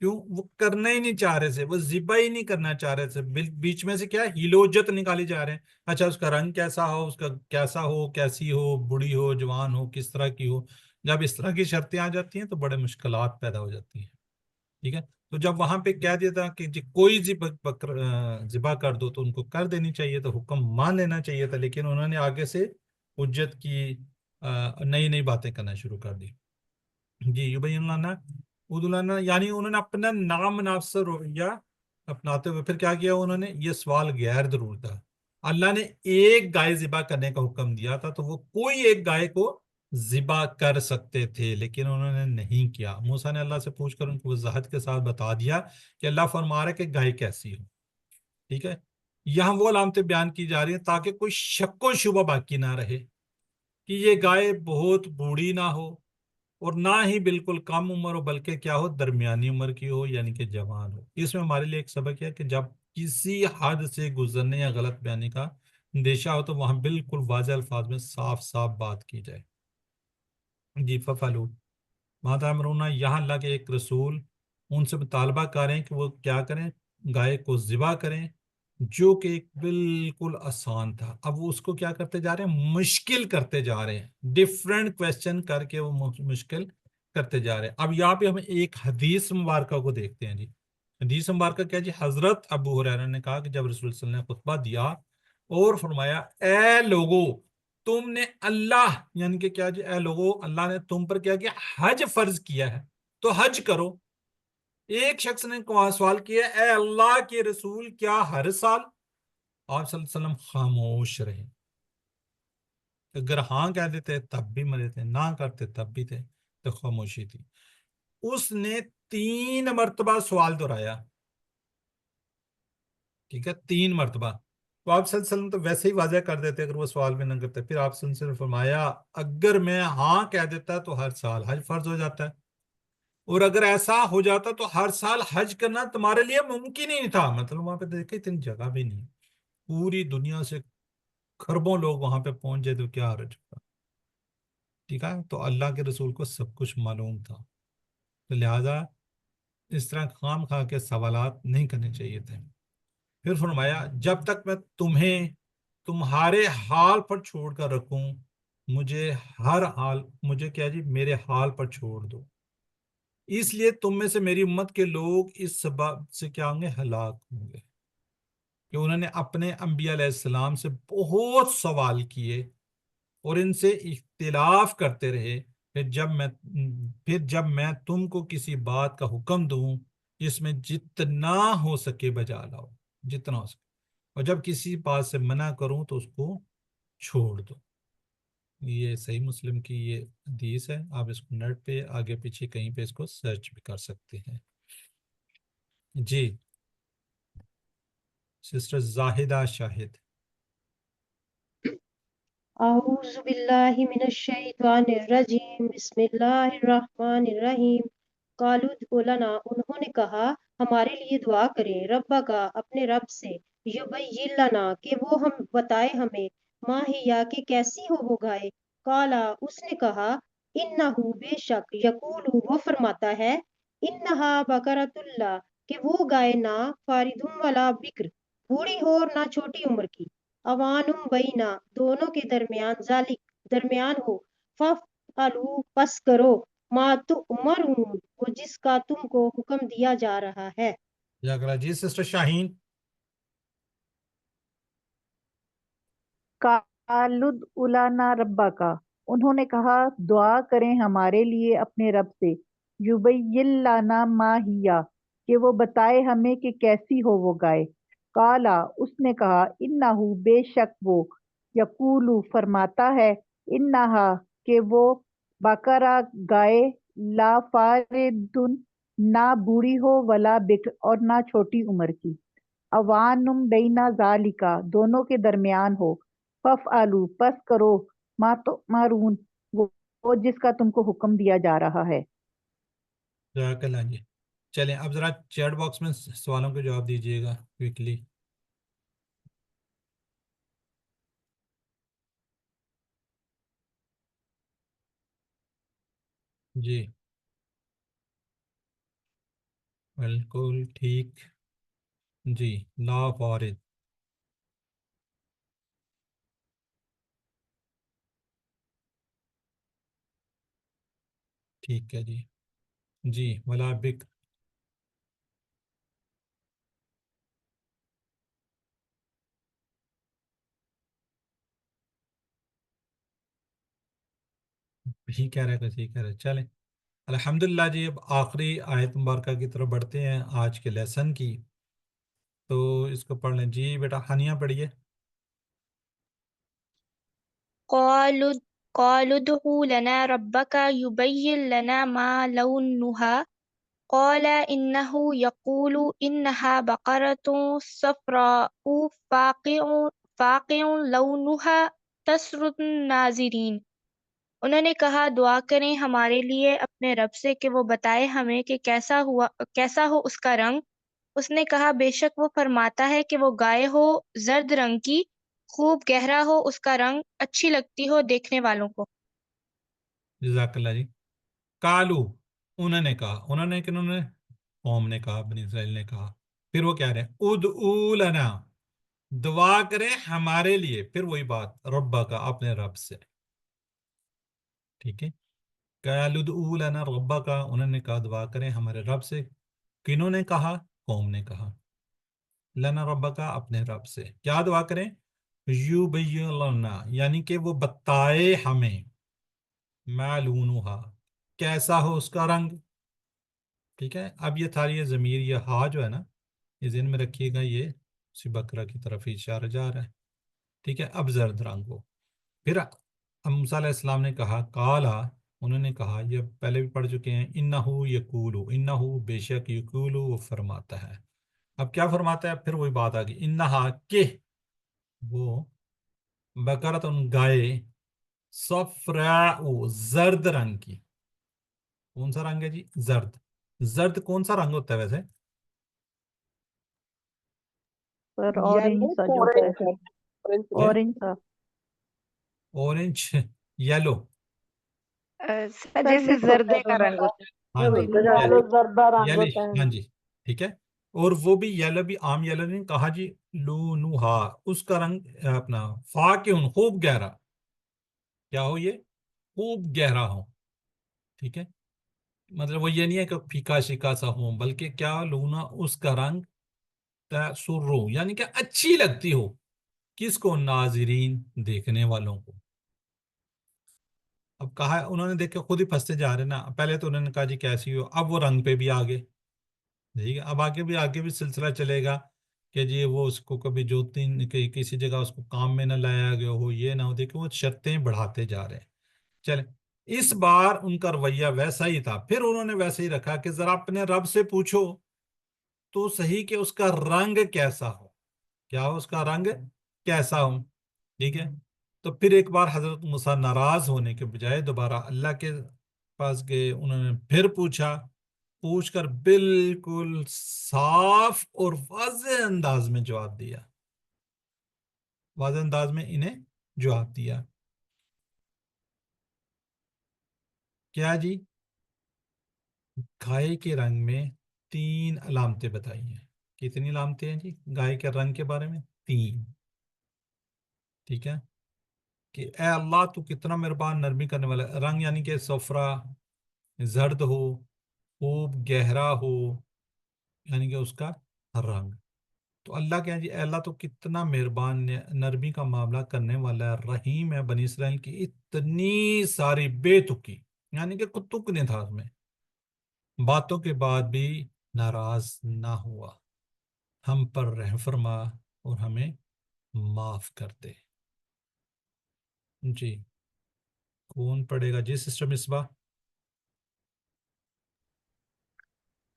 کیوں؟ وہ کرنا ہی نہیں چاہ رہے تھے، وہ ذبح ہی نہیں کرنا چاہ رہے تھے. بیچ میں سے کیا ہیلوجت نکالی جا رہے ہیں. اچھا، اس کا رنگ کیسا ہو، اس کا کیسا ہو، کیسی ہو، بوڑھی ہو، جوان ہو، کس طرح کی ہو. جب اس طرح کی شرطیں آ جاتی ہیں تو بڑے مشکلات پیدا ہو جاتی ہیں. ٹھیک ہے، تو جب وہاں پہ کہہ دیا تھا کہ جی کوئی ذبح کر دو، تو ان کو کر دینی چاہیے، تو حکم مان لینا چاہیے تھا. لیکن انہوں نے آگے سے حجت کی نئی نئی باتیں کرنا شروع کر دی. جی یبین لنا ادلنا، یعنی انہوں نے اپنا نام مناسب رویہ اپناتے ہوئے پھر کیا کیا؟ انہوں نے یہ سوال غیر ضرور تھا. اللہ نے ایک گائے ذبح کرنے کا حکم دیا تھا، تو وہ کوئی ایک گائے کو ذبح کر سکتے تھے، لیکن انہوں نے نہیں کیا. موسیٰ نے اللہ سے پوچھ کر ان کو وضاحت کے ساتھ بتا دیا کہ اللہ فرما رہا ہے کہ گائے کیسی ہو. ٹھیک ہے، یہاں وہ علامتیں بیان کی جا رہی ہیں تاکہ کوئی شک و شبہ باقی نہ رہے کہ یہ گائے بہت بوڑھی نہ ہو اور نہ ہی بالکل کم عمر ہو، بلکہ کیا ہو درمیانی عمر کی ہو، یعنی کہ جوان ہو. اس میں ہمارے لیے ایک سبق ہے کہ جب کسی حد سے گزرنے یا غلط بیانی کا اندیشہ ہو تو وہاں بالکل واضح الفاظ میں صاف صاف بات کی جائے. جی ففلو ماتا امرونا، یہاں اللہ کے ایک رسول ان سے مطالبہ کریں کہ وہ کیا کریں؟ گائے کو ذبح کریں، جو کہ ایک بالکل آسان تھا. اب وہ اس کو کیا کرتے جا رہے ہیں؟ مشکل کرتے جا رہے ہیں. ڈفرینٹ کویسچن کر کے وہ مشکل کرتے جا رہے ہیں. اب یہاں پہ ہم ایک حدیث مبارکہ کو دیکھتے ہیں. جی حدیث مبارکہ کیا جی؟ حضرت ابو ہریرہ نے کہا کہ جب رسول صلی اللہ علیہ وسلم نے خطبہ دیا اور فرمایا، اے لوگو تم نے اللہ، یعنی کہ کیا جی؟ اے لوگو اللہ نے تم پر کیا حج فرض کیا ہے، تو حج کرو. ایک شخص نے سوال کیا، اے اللہ کے رسول کیا ہر سال؟ آپ صلی اللہ علیہ وسلم خاموش رہے. اگر ہاں کہہ دیتے تب بھی مرے تھے، نہ کرتے تب بھی تھے، تو خاموشی تھی. اس نے 3 مرتبہ سوال دہرایا. ٹھیک ہے، 3 مرتبہ. تو آپ صلی اللہ علیہ وسلم تو ویسے ہی واضح کر دیتے اگر وہ سوال بھی نہ کرتے. پھر آپ صلی اللہ علیہ وسلم نے فرمایا، اگر میں ہاں کہہ دیتا تو ہر سال حج فرض ہو جاتا ہے، اور اگر ایسا ہو جاتا تو ہر سال حج کرنا تمہارے لیے ممکن ہی نہیں تھا. مطلب وہاں پہ دیکھیں اتنی جگہ بھی نہیں، پوری دنیا سے خربوں لوگ وہاں پہ پہنچ جائے تو کیا حرج ہوتا. ٹھیک ہے، تو اللہ کے رسول کو سب کچھ معلوم تھا، تو لہٰذا اس طرح خام خواہ کے سوالات نہیں کرنے چاہیے تھے. پھر فرمایا، جب تک میں تمہیں تمہارے حال پر چھوڑ کر رکھوں، مجھے کیا جی؟ میرے حال پر چھوڑ دو. اس لیے تم میں سے میری امت کے لوگ اس سبب سے کیا ہوں گے؟ ہلاک ہوں گے، کہ انہوں نے اپنے انبیاء علیہ السلام سے بہت سوال کیے اور ان سے اختلاف کرتے رہے. پھر جب میں تم کو کسی بات کا حکم دوں اس میں جتنا ہو سکے بجا لاؤ، جتنا ہو سکے، اور جب کسی بات سے منع کروں تو اس کو چھوڑ دو۔ یہ صحیح مسلم کی یہ حدیث ہے، آپ اس کو نیٹ پہ آگے پیچھے کہیں پہ اس کو سرچ بھی کر سکتے ہیں۔ جی سسٹر زاہدہ شاہد۔ اعوذ باللہ من الشیطان الرجیم، بسم اللہ الرحمن الرحیم۔ قالوا ادع لنا، انہوں نے کہا ہمارے لیے دعا کریں، ربا کا اپنے رب سے، یبین لنا کہ وہ ہم بتائے ہمیں، ما ہیا کہ کیسی ہو وہ گائے، قالا اس نے کہا انہو بے شک، یقول وہ فرماتا ہے، انہا بقرۃ اللہ کہ وہ گائے نہ فاردم ولا بکر، بوڑھی ہو اور نہ چھوٹی عمر کی، اوانم بینا دونوں کے درمیان، ذالک درمیان ہو، فَافْعَلُوا پس کرو، ما تؤمرون وہ جس کا تم کو حکم دیا جا رہا ہے۔ جزاک اللہ۔ جی سسٹر شاہین۔ قالد الانا ربا کا، انہوں نے کہا دعا کریں ہمارے لیے اپنے رب سے، یبین لنا ما ہیا کہ وہ بتائے ہمیں کہ کیسی ہو وہ گائے، قالا اس نے کہا انہو بے شک وہ، یقولو فرماتا ہے، انہا کہ وہ، بقرہ گائے، لا فاردن نہ بوڑھی ہو، ولا بکر اور نہ چھوٹی عمر کی، اوانم بینا ذالکا دونوں کے درمیان ہو، فَافْعَلُوا پس کرو، ما تؤمرون وہ جس کا تم کو حکم دیا جا رہا ہے۔ جزاک اللہ جی۔ چلیں اب ذرا چیٹ باکس میں سوالوں کے جواب دیجیے گا کوئکلی۔ جی بالکل ٹھیک۔ جی لا فارد۔ ٹھیک ہے جی۔ جی ولا بک۔ بھی کہہ رہے کسی کہہ رہے، چلیں الحمدللہ جی۔ اب آخری آیت مبارکہ کی طرف بڑھتے ہیں آج کے لیسن کی، تو اس کو پڑھ لیں۔ جی بیٹا ہانیہ پڑھیے۔ قالوا قالوا ادع لنا ربك يبين لنا ما لونها قال إنه يقول إنها بقرة صفراء فاقع لونها تسر الناظرين۔ انہوں نے کہا دعا کریں ہمارے لیے اپنے رب سے کہ وہ بتائے ہمیں کہ کیسا ہو اس کا رنگ۔ اس نے کہا بے شک وہ فرماتا ہے کہ وہ گائے ہو زرد رنگ کی، خوب گہرا ہو اس کا رنگ، اچھی لگتی ہو دیکھنے والوں کو۔ جزاک اللہ جی۔ کالو انہوں نے کہا، انہوں نے کنہوں نے؟ قوم نے کہا، بنی اسرائیل نے کہا۔ پھر وہ کہہ رہے ہیں ادعو لنا دعا کریں ہمارے لیے، پھر وہی بات ربا کا اپنے رب سے، ٹھیک ہے۔ قالوا ادعو لنا ربا کا، انہوں نے کہا دعا کریں ہمارے رب سے، کنہوں نے کہا؟ قوم نے کہا۔ لنا ربا کا اپنے رب سے، کیا دعا کریں؟ یبین لنا یعنی کہ وہ بتائے ہمیں، ما لونھا کیسا ہو اس کا رنگ، ٹھیک ہے۔ اب یہ تھا یہ ضمیر یہ ہا جو ہے نا، یہ ذہن میں رکھیے گا، یہ اسی بقرہ کی طرف ہی اشارہ جا رہا ہے، ٹھیک ہے۔ اب زرد رنگ ہو۔ پھر موسیٰ علیہ السلام نے کہا کالا، انہوں نے کہا، یہ پہلے بھی پڑھ چکے ہیں، انہو یقولو، انہو بے شک، یقولو وہ فرماتا ہے۔ اب کیا فرماتا ہے؟ پھر وہی بات آگئی، انہا کہ وہ، بقرۃ گائے، صفراء زرد رنگ کی۔ کون سا رنگ ہے جی؟ زرد۔ زرد کون سا رنگ ہوتا ہے ویسے؟ پر اورنج سا جو ہوتا ہے، اورنج سا، اورنج یلو۔ جیسے زردے کا رنگ ہوتا ہے۔ ہاں جی یلو زردہ رنگ یلش، ہوتا ہے۔ ہاں جی ٹھیک ہے۔ اور وہ بھی یلو بھی عام یلو نہیں کہا جی، لونھا اس کا رنگ اپنا فاقع خوب گہرا، کیا ہو یہ؟ خوب گہرا ہو، ٹھیک ہے۔ مطلب وہ یہ نہیں ہے کہ پھیکا شکا سا ہو، بلکہ کیا لونا اس کا رنگ تسرو یعنی کہ اچھی لگتی ہو، کس کو؟ ناظرین دیکھنے والوں کو۔ اب کہا انہوں نے، دیکھ کے خود ہی پھنستے جا رہے نا، پہلے تو انہوں نے کہا جی کیسی ہو، اب وہ رنگ پہ بھی آگے، ٹھیک ہے. اب آگے بھی سلسلہ چلے گا کہ جی وہ اس کو کبھی جو کسی جگہ اس کو کام میں نہ لایا گیا ہو، یہ نہ ہو. دیکھیں وہ شرطیں بڑھاتے جا رہے ہیں. چلے، اس بار ان کا رویہ ویسا ہی تھا، پھر انہوں نے ویسے ہی رکھا کہ ذرا اپنے رب سے پوچھو تو صحیح کہ اس کا رنگ کیسا ہو، کیا ہو اس کا رنگ کیسا ہو. ٹھیک ہے. تو پھر ایک بار حضرت موسیٰ ناراض ہونے کے بجائے دوبارہ اللہ کے پاس گئے. انہوں نے پھر پوچھ کر بالکل صاف اور واضح انداز میں جواب دیا. واضح انداز میں انہیں جواب دیا. کیا جی؟ گائے کے رنگ میں 3 علامتیں بتائی ہیں. کتنی علامتیں ہیں جی گائے کے رنگ کے بارے میں؟ 3. ٹھیک ہے. کہ اے اللہ تو کتنا مہربان، نرمی کرنے والا. رنگ یعنی کہ صفرا، زرد ہو، خوب گہرا ہو، یعنی کہ اس کا رنگ. تو اللہ کیا جی، اے اللہ تو کتنا مہربان، نرمی کا معاملہ کرنے والا ہے، رحیم ہے. بنی اسرائیل کی اتنی ساری بے تکی، یعنی کہ کوئی تک نہیں تھا اس میں، باتوں کے بعد بھی ناراض نہ ہوا. ہم پر رحم فرما اور ہمیں معاف کر دے. جی کون پڑھے گا جی سسٹر مصباح؟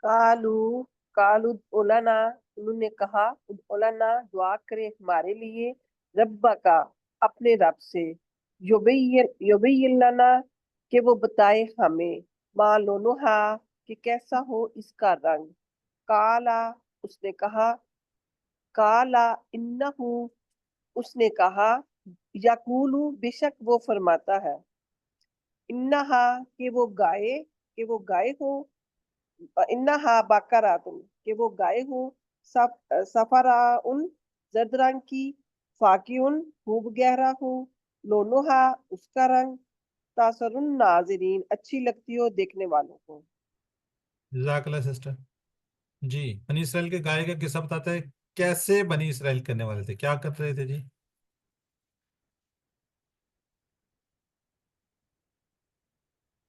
کالو کالو ادعو لنا، انہوں نے کہا ادعو لنا، دعا کرے ہمارے لیے، ربا کا، اپنے رب سے، یبین لنا، کہ وہ بتائے ہمیں، ما لونہا، کہ کیسا ہو اس کا رنگ. کالا، اس نے کہا، کالا انہو، اس نے کہا، یقولو، بے شک وہ فرماتا ہے، انہا، کہ وہ گائے ہو، انہا بقراتن، کہ وہ گائے ہو، صفراء، زرد رنگ کی، فاقعن، خوب گہرا ہو، لونہا، اس کا رنگ، تاثر الناظرین، اچھی لگتی ہو دیکھنے والوں کو. جزاک اللہ سسٹر. جی بنی اسرائیل کے گائے کا قصہ بتاتا ہے کیسے بنی اسرائیل کرنے والے تھے، کیا کر رہے تھے جی؟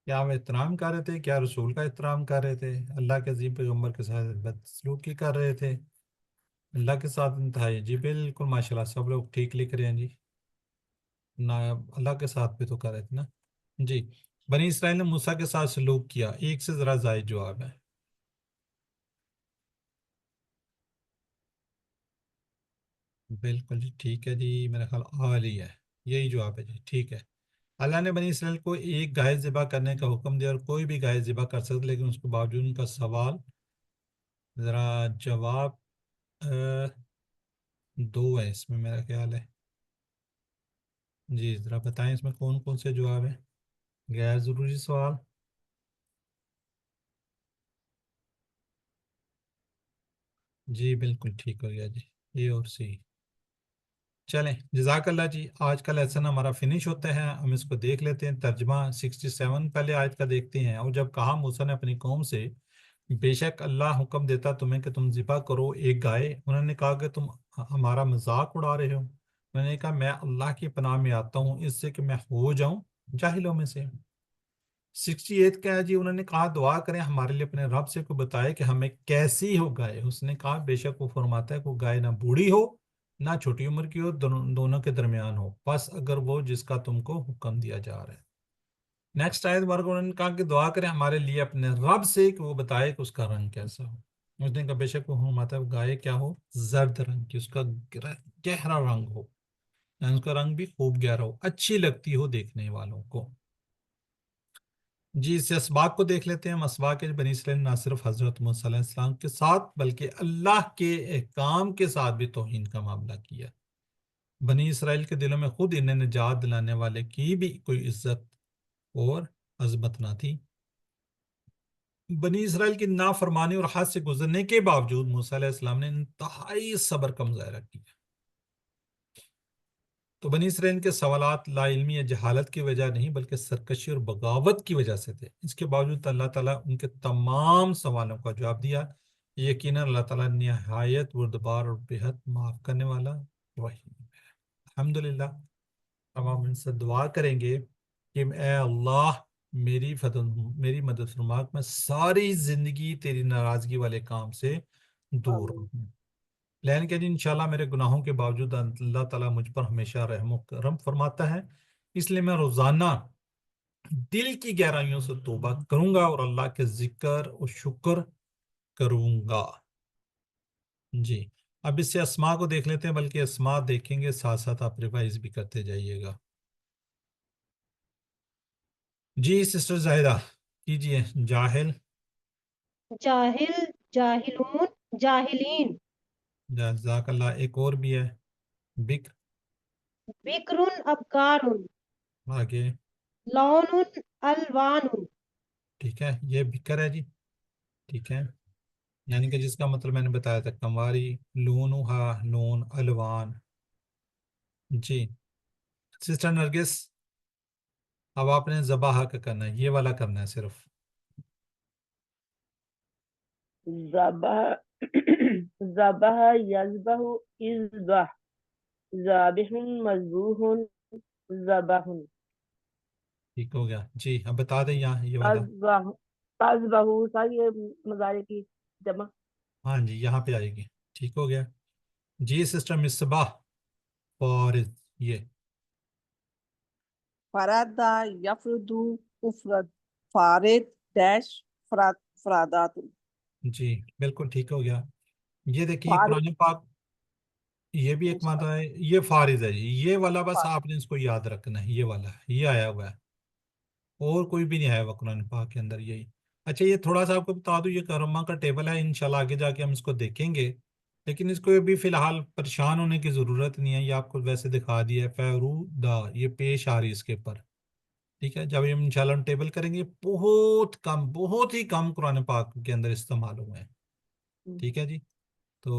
کیا وہ احترام کر رہے تھے؟ کیا رسول کا احترام کر رہے تھے؟ اللہ کے عظیم پیغمبر کے ساتھ بدسلوکی کر رہے تھے؟ اللہ کے ساتھ انتہائی. جی بالکل ماشاءاللہ، سب لوگ ٹھیک لکھ رہے ہیں جی. نہ اللہ کے ساتھ بھی تو کر رہے تھے نا. جی بنی اسرائیل نے موسیٰ کے ساتھ سلوک کیا. ایک سے ذرا زائد جواب ہے. بالکل جی ٹھیک ہے جی، میرا خیال عالی ہے، یہی جواب ہے جی. ٹھیک ہے. اللہ نے بنی اسرائیل کو ایک گائے ذبح کرنے کا حکم دیا، اور کوئی بھی گائے ذبح کر سکتے، لیکن اس کے باوجود ان کا سوال ذرا جواب 2 ہے اس میں میرا خیال ہے. جی ذرا بتائیں اس میں کون کون سے جواب ہیں؟ غیر ضروری سوال. جی بالکل ٹھیک ہو گیا جی، اے اور سی. چلیں جزاک اللہ جی. آج کا لیسن ہمارا فنش ہوتا ہے، ہم اس کو دیکھ لیتے ہیں. ترجمہ 67 پہلے آیت کا دیکھتے ہیں. اور جب کہا موسیٰ نے اپنی قوم سے، بے شک اللہ حکم دیتا تمہیں کہ تم ذبح کرو ایک گائے. انہوں نے کہا کہ تم ہمارا مذاق اڑا رہے ہو. انہوں نے کہا میں اللہ کی پناہ میں آتا ہوں اس سے کہ میں ہو جاؤں جاہلوں میں سے. 68 کا ہے جی، انہوں نے کہا دعا کریں ہمارے لیے اپنے رب سے، کو بتائے کہ ہمیں کیسی ہو گائے. اس نے کہا بے شک وہ فرماتا ہے کہ گائے نہ بوڑھی ہو نہ چھوٹی عمر کی ہو، دونوں کے درمیان ہو، بس اگر وہ جس کا تم کو حکم دیا جا رہا ہے. نیکسٹ آیت بار انہوں نے کہا کہ دعا کریں ہمارے لیے اپنے رب سے کہ وہ بتائے کہ اس کا رنگ کیسا ہو. اس نے کہا بے شک وہ فرماتا ہے گائے کیا ہو، زرد رنگ کی، اس کا گہرا رنگ ہو، یعنی اس کا رنگ بھی خوب گہرا ہو، اچھی لگتی ہو دیکھنے والوں کو. جی اس اسباق کو دیکھ لیتے ہیں. ہم اسباق بنی اسرائیل نہ صرف حضرت موسیٰ علیہ السلام کے ساتھ بلکہ اللہ کے احکام کے ساتھ بھی توہین کا معاملہ کیا. بنی اسرائیل کے دلوں میں خود انہیں نجات دلانے والے کی بھی کوئی عزت اور عظمت نہ تھی. بنی اسرائیل کی نافرمانی اور حد سے گزرنے کے باوجود موسیٰ علیہ السلام نے انتہائی صبر کا مظاہرہ کیا. تو بنی اسرائیل کے سوالات لا علمی یا جہالت کی وجہ نہیں بلکہ سرکشی اور بغاوت کی وجہ سے تھے. اس کے باوجود اللہ تعالیٰ ان کے تمام سوالوں کا جواب دیا. یقیناً اللہ تعالیٰ نہایت بردبار اور بےحد معاف کرنے والا رحیم ہے. الحمدللہ. اب ہم ان سے دعا کریں گے کہ اے اللہ میری مدد فرما کہ میں ساری زندگی تیری ناراضگی والے کام سے دور رہوں. پلان کیا جی؟ انشاءاللہ میرے گناہوں کے باوجود اللہ تعالیٰ مجھ پر ہمیشہ رحم و کرم فرماتا ہے، اس لیے میں روزانہ دل کی گہرائیوں سے توبہ کروں گا اور اللہ کے ذکر اور شکر کروں گا. جی اب اس سے اسماء کو دیکھ لیتے ہیں، بلکہ اسماء دیکھیں گے ساتھ ساتھ آپ ریوائز بھی کرتے جائیے گا. جی سسٹر زاہدہ کیجئے. جاہل، جاہل، جاہلون، جاہلین. جزاک اللہ. ایک اور بھی ہے بکر. بکرن، ابکار. آگے لون، الوان. ٹھیک ہے، یہ بکر ہے جی. ٹھیک ہے، یعنی کہ جس کا مطلب میں نے بتایا تھا کمواری. لونہا، لون، الوان. جی سسٹر نرگس اب آپ نے ذبح کا کرنا ہے، یہ والا کرنا ہے صرف. ذبح ذبح یذبح اذبح ذابح مذبوح ذبح ٹھیک ہو گیا جی. اب بتا دیں یہاں یہ والا. تذبح تذبح ساری یہ مضارع کی جمع. ہاں جی یہاں پہ آئے گی. ٹھیک ہو گیا جی. سسٹر مصباح فارض، یہ فرد یفرد افرد فارد ڈیش فرادات. جی بالکل ٹھیک ہو گیا. یہ دیکھیے فارد قرآن پاک یہ بھی ایک مادہ ہے. یہ فارض ہے جی. یہ والا بس آپ نے اس کو یاد رکھنا ہے، یہ والا ہے، یہ آیا ہوا ہے، اور کوئی بھی نہیں آیا ہوا قرآن پاک کے اندر یہی. اچھا یہ تھوڑا سا آپ کو بتا دوں، یہ کرما کا ٹیبل ہے، انشاءاللہ آگے جا کے ہم اس کو دیکھیں گے، لیکن اس کو ابھی فی الحال پریشان ہونے کی ضرورت نہیں ہے. یہ آپ کو ویسے دکھا دیا ہے. فیرودا یہ پیش آ رہی ہے اس کے اوپر. ٹھیک ہے، جب ہم انشاءاللہ ہم ٹیبل کریں گے بہت کم، بہت ہی کم قرآن پاک کے اندر استعمال ہوئے ہیں. ٹھیک ہے جی. تو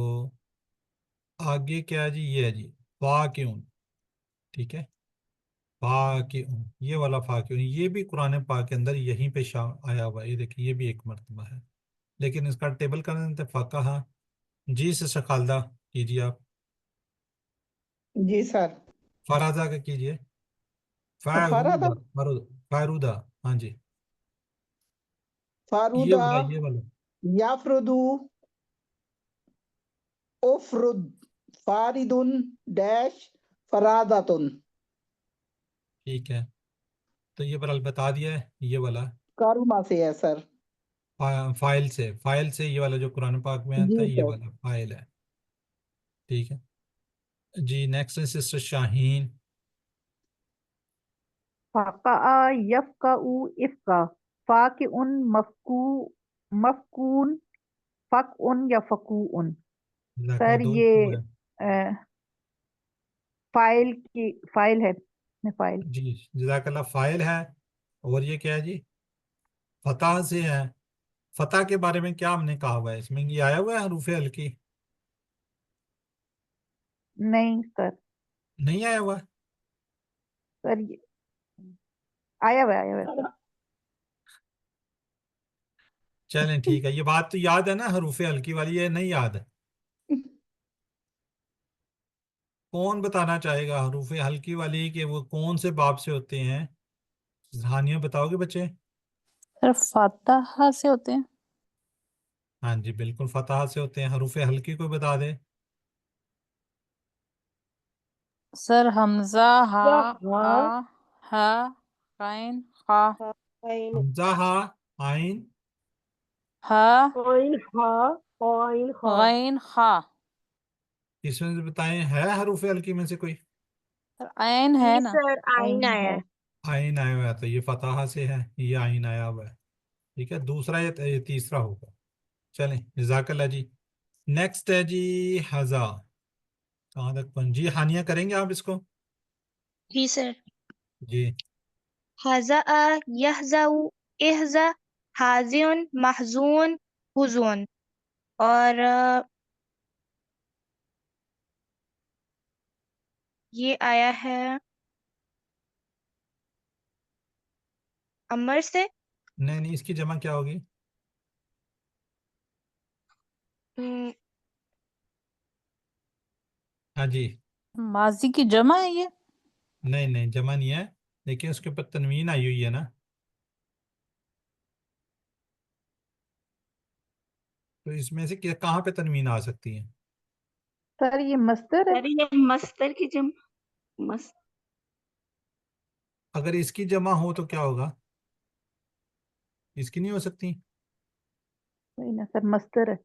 آگے کیا ہے جی؟ یہ ہے جی فاکیون. ٹھیک ہے، فاکیون، یہ والا فاکیون یہ بھی قرآن پاک کے اندر یہیں پہ آیا ہوا ہے. یہ دیکھیے یہ بھی ایک مرتبہ ہے، لیکن اس کا ٹیبل کر دیتے فاقہ. جی سسٹر خالدہ کیجیے آپ. جی سر. فرازہ کا کیجیے. فرادہ، فیرودا. ہاں جی یہ فارودا، والا، یہ والا. یافردو، افرد، فاردن ڈیش فرادتن. ٹھیک ہے، تو یہ والا بتا دیا ہے. یہ والا کارما سے ہے سر. فائل سے یہ والا جو قرآن پاک میں آتا جی ہے یہ سر. والا فائل ہے. ٹھیک ہے جی. نیکسٹ ہے سسٹر شاہین. فقع، یفقع، افقع. فاقع، مفقون، فقع یا فقوع. جزاک اللہ. سر دو یہ ہے. فائل کی فائل ہے، فائل. جی جزاک اللہ. فائل ہے. اور یہ کیا ہے جی؟ فتح سے ہے. فتح کے بارے میں کیا ہم نے کہا ہوا ہے؟ اس میں یہ آیا ہوا ہے حروف ہلکی؟ نہیں سر. نہیں آیا ہوا. سر یہ آیا ہوا ہے، آیا ہوا ہے سر. چلیں ٹھیک ہے. یہ بات تو یاد ہے نا حروف ہلکی والی؟ یہ نہیں یاد ہے. کون بتانا چاہے گا حروف ہلکی والی کہ وہ کون سے باب سے ہوتے ہیں؟ ہانیہ بتاؤ گے بچے؟ سر فاتحہ سے ہوتے ہیں. ہاں جی بالکل فتح سے ہوتے ہیں. حروف ہلکی کوئی بتا دے. سر حمزہ، ہا، ہاں ہا، غین، خا. عین، حمزہ، ہا، عین. ہا، عین خا، عین خا. غین، خا. اس میں سے بتائیں ہے حروف ہلکی میں سے کوئی؟ سر عین ہے جی نا. سر آئین عین آیا ہے. ہے. عین آیا ہوا ہے تو یہ فتح سے ہے، یہ عین آیا ہوا ہے. ٹھیک ہے، دوسرا یہ تیسرا ہوگا. چلیں جزاک اللہ جی. نیکسٹ ہے جی حضا. کہاں تک پہنچ جی؟ ہانیہ کریں گے آپ اس کو؟ جی سر. جی حزا، یحزا، احزا، حازن، محزون، حزون. اور یہ آیا ہے امر سے. نہیں نہیں، اس کی جمع کیا ہوگی؟ ہم، ہاں جی. ماضی کی جمع ہے یہ. نہیں نہیں جمع نہیں ہے، لیکن اس کے اوپر تنوین آئی ہوئی ہے نا. تو اس میں سے کہاں پہ تنوین آ سکتی ہے؟ سر یہ مصدر ہے. سر یہ مصدر کی اگر اس کی جمع ہو تو کیا ہوگا؟ اس کی نہیں ہو سکتی؟ وہی نا سر مصدر ہے.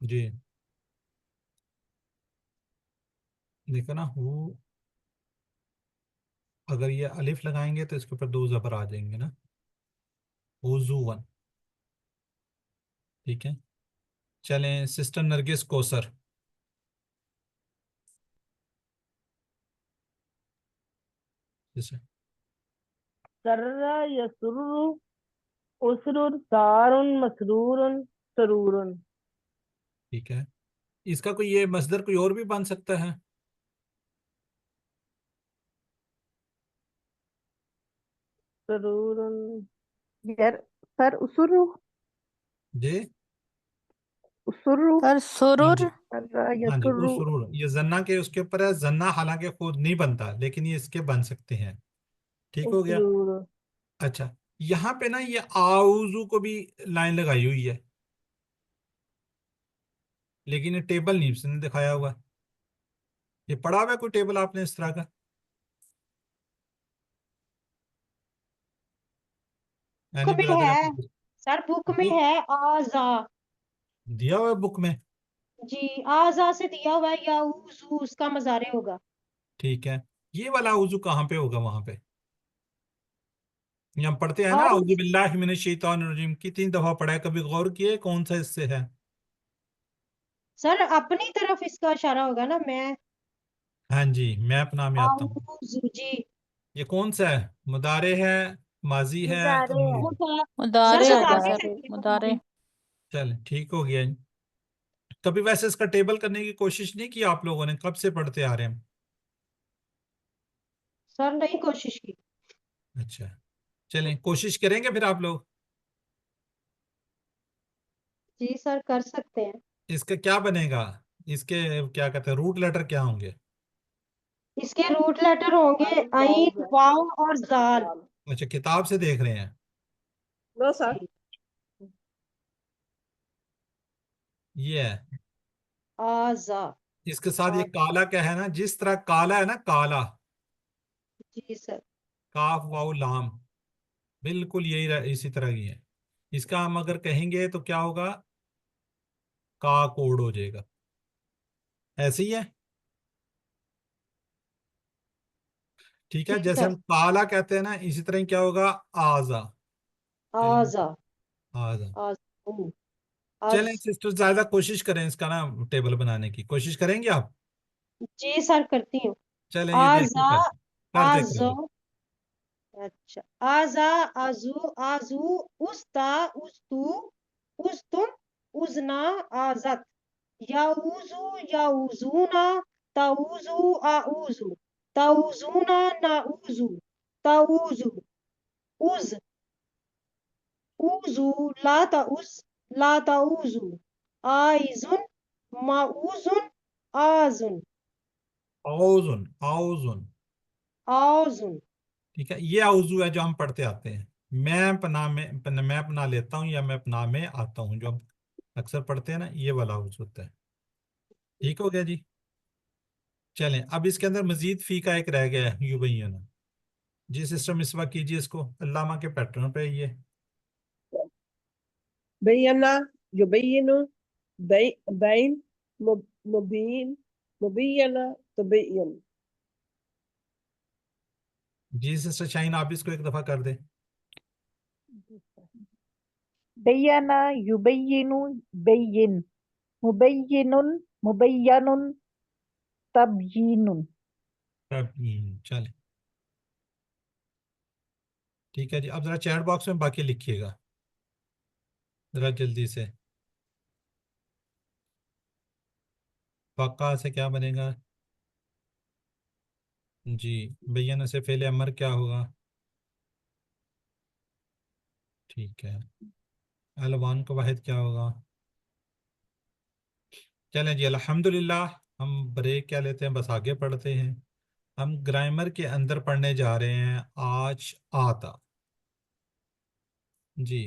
جی دیکھو نا، ہو اگر یہ الف لگائیں گے تو اس کے اوپر 2 زبر آ جائیں گے نا، وضوً. ٹھیک ہے، چلیں سسٹر نرگس کوثر. سر یسر اسرر سار مسرور سرور. ٹھیک ہے، اس کا کوئی یہ مصدر کوئی اور بھی بن سکتا ہے؟ سرور یار سر اسرو جی اسرو سر ہاں سرور جی، ہاں جی، یسرو. اسرور. یہ زنا کے اس کے اوپر ہے، زنا حالانکہ خود نہیں بنتا لیکن یہ اس کے بن سکتے ہیں. ٹھیک ہو گیا. اسرور. اچھا، یہاں پہ نا یہ آؤزو کو بھی لائن لگائی ہوئی ہے، لیکن یہ ٹیبل نہیں اس نے دکھایا ہوا. یہ پڑھا ہوا ہے کوئی ٹیبل آپ نے اس طرح کا؟ بک اینی میں برادر ہے سر، بک میں جی ہے آزا. دیا ہوا ہے بک میں. جی آزا سے دیا ہوا ہے، یا اوزو اس کا مظاہرے ہوگا. ٹھیک ہے، یہ والا آؤزو کہاں پہ ہوگا؟ وہاں پہ یہ ہم پڑھتے ہیں نا، اور اعوذ باللہ من الشیطان الرجیم کی 3 دفعہ پڑھا ہے، کبھی غور کیے کون سا اس سے ہے؟ سر اپنی طرف اس کا اشارہ ہوگا نا، میں ہاں جی، میں اپنا میں آتا ہوں. آؤزو. جی یہ کون سا ہے؟ مضارع ہے، ماضی ہے، مضارع ہے. امر؟ سر مدارے ہوگا مضارع سر، ہے. مدارے. چل ٹھیک ہو گیا. کبھی ویسے اس کا ٹیبل کرنے کی کوشش نہیں کی آپ لوگوں نے؟ کب سے پڑھتے آ رہے ہیں؟ سر نہیں کوشش کی. اچھا چلیں کوشش کریں گے پھر آپ لوگ. جی سر کر سکتے ہیں. اس کا کیا بنے گا؟ اس کے کیا کہتے ہیں، روٹ لیٹر کیا ہوں گے؟ اس کے روٹ لیٹر ہوں گے عین، واو اور زال. اچھا کتاب سے دیکھ رہے ہیں؟ نو سر. جی یہ ہے. آزا. اس کے ساتھ یہ کالا کیا ہے نا، جس طرح کالا ہے نا، کالا، جی سر. کاف واو لام، بالکل یہی اسی طرح کی ہے. اس کا ہم اگر کہیں گے تو کیا ہوگا؟ کا کوڈ ہو جائے گا. ایسے ہی ہے. ٹھیک ہے، جی جیسے سر. ہم کالا کہتے ہیں نا، اسی طرح ہی کیا ہوگا؟ آزا. آزا. آزا. آزو. چلیں آز. سسٹر زیادہ کوشش کریں اس کا نا ٹیبل بنانے کی کوشش کریں گے آپ؟ جی سر کرتی ہوں. چلیں یہ دیکھتے آزا. کرتے کرتے آزو. کرتے. اچھا. آزا. آزو. آزو. استا. استو. استم. ازنا. آزت. یاوزو. یاوزونا. تاوزو. آوزو. تاوزونا. ناوزو. تاوزو. اوز. اوزو. لا تاوز. لا تاوزو. آئزن. ماؤزن. آزن. اوزن. اوزن. آزن. ٹھیک ہے، یہ اوزو ہے جو ہم پڑھتے آتے ہیں. میں پناہ لیتا ہوں یا میں پناہ میں آتا ہوں، جو ہم اکثر پڑھتے ہیں نا، یہ والا اوزو ہوتا ہے. ٹھیک ہو گیا جی. چلیں اب اس کے اندر مزید فی کا ایک رہ گیا ہے، یبین. جی سسٹم اس وقت کیجیے اس کو، علامہ کے پیٹرن پہ یہ. بینا یبین، بین، مبین، مبینہ، تبین. جی سسٹر شاہین آپ اس کو ایک دفعہ کر دیں. بینا یبینو بین، مبین مبین، تبیین. چلیں ٹھیک ہے جی. اب ذرا چیٹ باکس میں باقی لکھیے گا ذرا جلدی سے. فقہ سے کیا بنے گا؟ جی بیانہ سے فعل امر کیا ہوگا؟ ٹھیک ہے. الوان کا واحد کیا ہوگا؟ چلیں جی الحمدللہ. ہم بریک کیا لیتے ہیں، بس آگے پڑھتے ہیں. ہم گرامر کے اندر پڑھنے جا رہے ہیں آج آتا. جی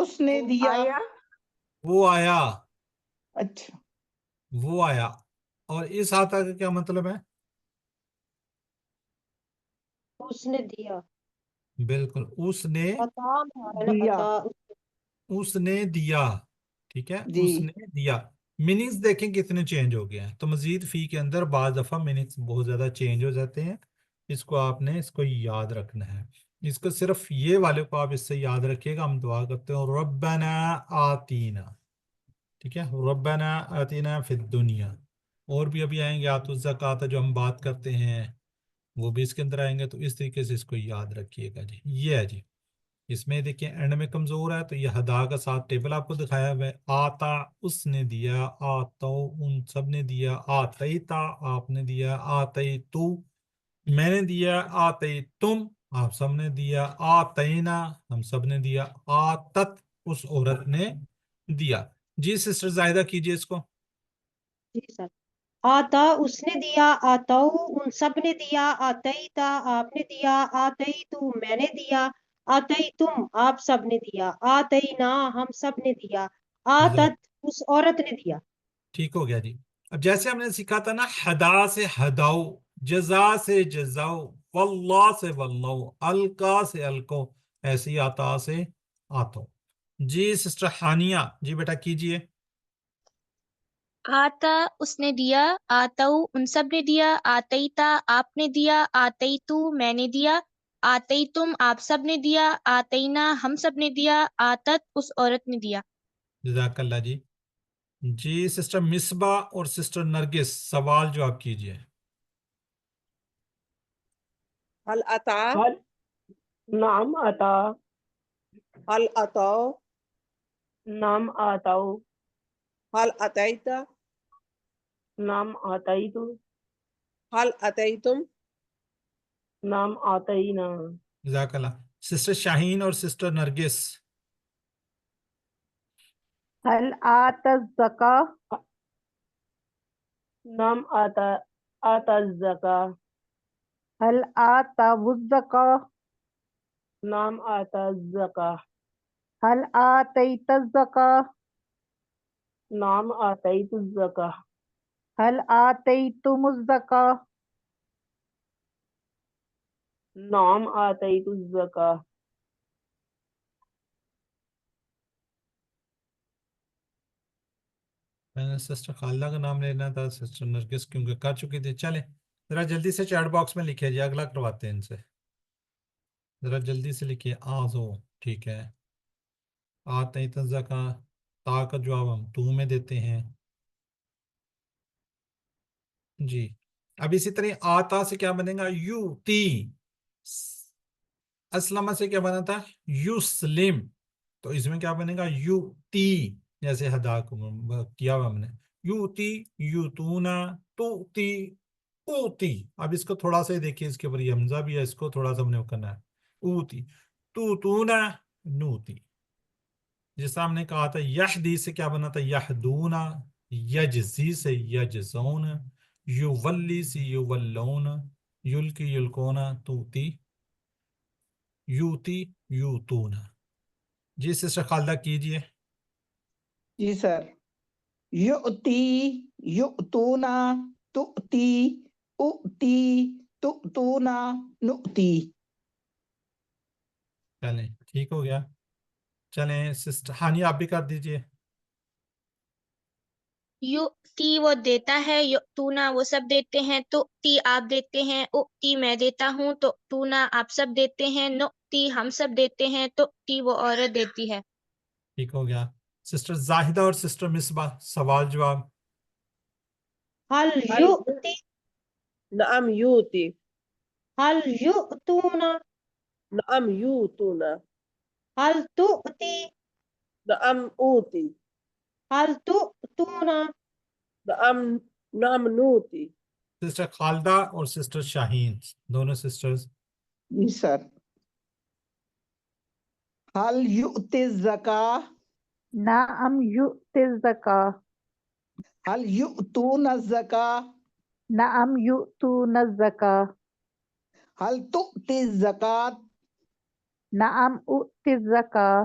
اس نے دیا آیا وہ آیا، اچھا وہ آیا. اور اس آتا کا کیا مطلب ہے؟ اس نے دیا. بالکل، اس نے عطا ہے نا، دیا عطا. اس نے دیا. ٹھیک ہے، جی اس نے دیا. میننگز دیکھیں کتنے چینج ہو گئے ہیں. تو مزید فی کے اندر بعض دفعہ میننگز بہت زیادہ چینج ہو جاتے ہیں. اس کو آپ نے اس کو یاد رکھنا ہے. اس کو صرف یہ والے کو آپ اس سے یاد رکھیے گا. ہم دعا کرتے ہیں ربنا آتینا. ٹھیک ہے، ربنا آتینا فی الدنیا. اور بھی ابھی آئیں گے آتو الزکات جو ہم بات کرتے ہیں، وہ بھی اس کے اندر آئیں گے. تو اس طریقے سے اس کو یاد رکھیے گا. جی یہ ہے جی. اس میں دیکھیں اینڈ میں کمزور ہے، تو یہ ہدا کا ساتھ ٹیبل آپ کو دکھایا ہوا ہے. آتا اس نے دیا، آتو ان سب نے دیا، آتیتا آپ نے دیا، آتی تو میں نے دیا، آتی تم آپ سب نے دیا، آتینا ہم سب نے دیا، آتت اس عورت نے دیا. جی سسٹر زاہدہ کیجئے اس کو. جی سر. آتا اس نے دیا، آتو ان سب نے دیا، آتیتا آپ نے دیا، آتیتو میں نے دیا، آتیتم آپ سب نے دیا، آتینا ہم سب نے دیا، آتت اس عورت نے دیا. ٹھیک ہو گیا جی. اب جیسے ہم نے سیکھا تھا نا، ہدا سے ہداؤ، جزا سے جزاؤ، واللہ سے واللہ، القا سے القو، ایسے ہی آتا سے آتو. جی سسٹر ہانیہ جی بیٹا کیجئے. آتا اس نے دیا، آتو ان سب نے دیا، آتیتا آپ نے دیا، آتیتو میں نے دیا، آتیتم آپ سب نے دیا، آتینا ہم سب نے دیا، آتت اس عورت نے دیا. جزاک اللہ جی. جی سسٹر مصباح اور سسٹر نرگس سوال جواب کیجئے. هل أتى هل نعم أتى هل أتوا نعم آتوا هل أتيت نعم آتيت هل أتيتم نعم آتينا. جزاک اللہ. سسٹر شاہین اور سسٹر نرگس. هل آت الزکاة؟ نعم آتا الزكاة. هل آت الزکاة؟ نعم آتا الزكاة. هل آتیت الزکاة؟ نعم آتيت الزكاة. هل آتیتم الزکاة؟ نعم آتيت الزكاة. میں نے سسٹر خالدہ کا نام لینا تھا، سسٹر نرگس کیونکہ کر چکی تھی. چلیں ذرا جلدی سے چیٹ باکس میں لکھیے جی، اگلا کرواتے ہیں ان سے. ذرا جلدی سے لکھیے آزو. ٹھیک ہے، آتے تزکا، تا کا جواب ہم تو میں دیتے ہیں. جی اب اسی طرح آتا سے کیا بنے گا؟ یو تی. اسلمہ سے کیا بنا تھا؟ یسلم. تو اس میں کیا بنے گا؟ یو تی، جیسے ہدا کو کیا ہوا ہم نے. یو تی، یوتونا، تو تی، اوتی. اب اس کو تھوڑا سا دیکھیے، اس کے اوپر یہ حمزہ بھی ہے، اس کو تھوڑا سا ہم نے وہ کرنا ہے. اوتی، تو تونا، نوتی. جس طرح ہم نے کہا تھا یہدی سے کیا بنا تھا؟ یہدونا. یجزی سے یجزون، یولی سے یولون، یلکی یلکونا، توتی، یوتی، یوتونا. جی سسٹر خالدہ کیجئے. جی سر. یؤتی یؤتونا، تؤتی اؤتی، تؤتونا، نؤتی. چلیں ٹھیک ہو گیا. چلیں سسٹر ہانی آپ بھی کر دیجئے. یؤتی وہ دیتا ہے، یؤتونا وہ سب دیتے ہیں، تؤتی آپ دیتے ہیں، اؤتی میں دیتا ہوں، تؤتونا آپ سب دیتے ہیں، نؤتی ہم سب دیتے ہیں، تؤتی وہ عورت دیتی ہے. ٹھیک ہو گیا. سسٹر زاہدہ اور سسٹر مصباح سوال جواب. هل هل یؤتی، نعم يؤتي هل یؤتونا، نعم يؤتون هل تؤتی، نعم أوتي هل تؤتونا. نعم نوتي. سسٹر خالدہ اور سسٹر شاہین دونوں سسٹرز. جی سر. حل یؤتی الزکاة؟ نعم یؤتی الزکاة. حل یؤتون الزکاة؟ نعم یؤتون الزکاة. حل تؤتی الزکاة؟ نعم أؤتی الزکاة.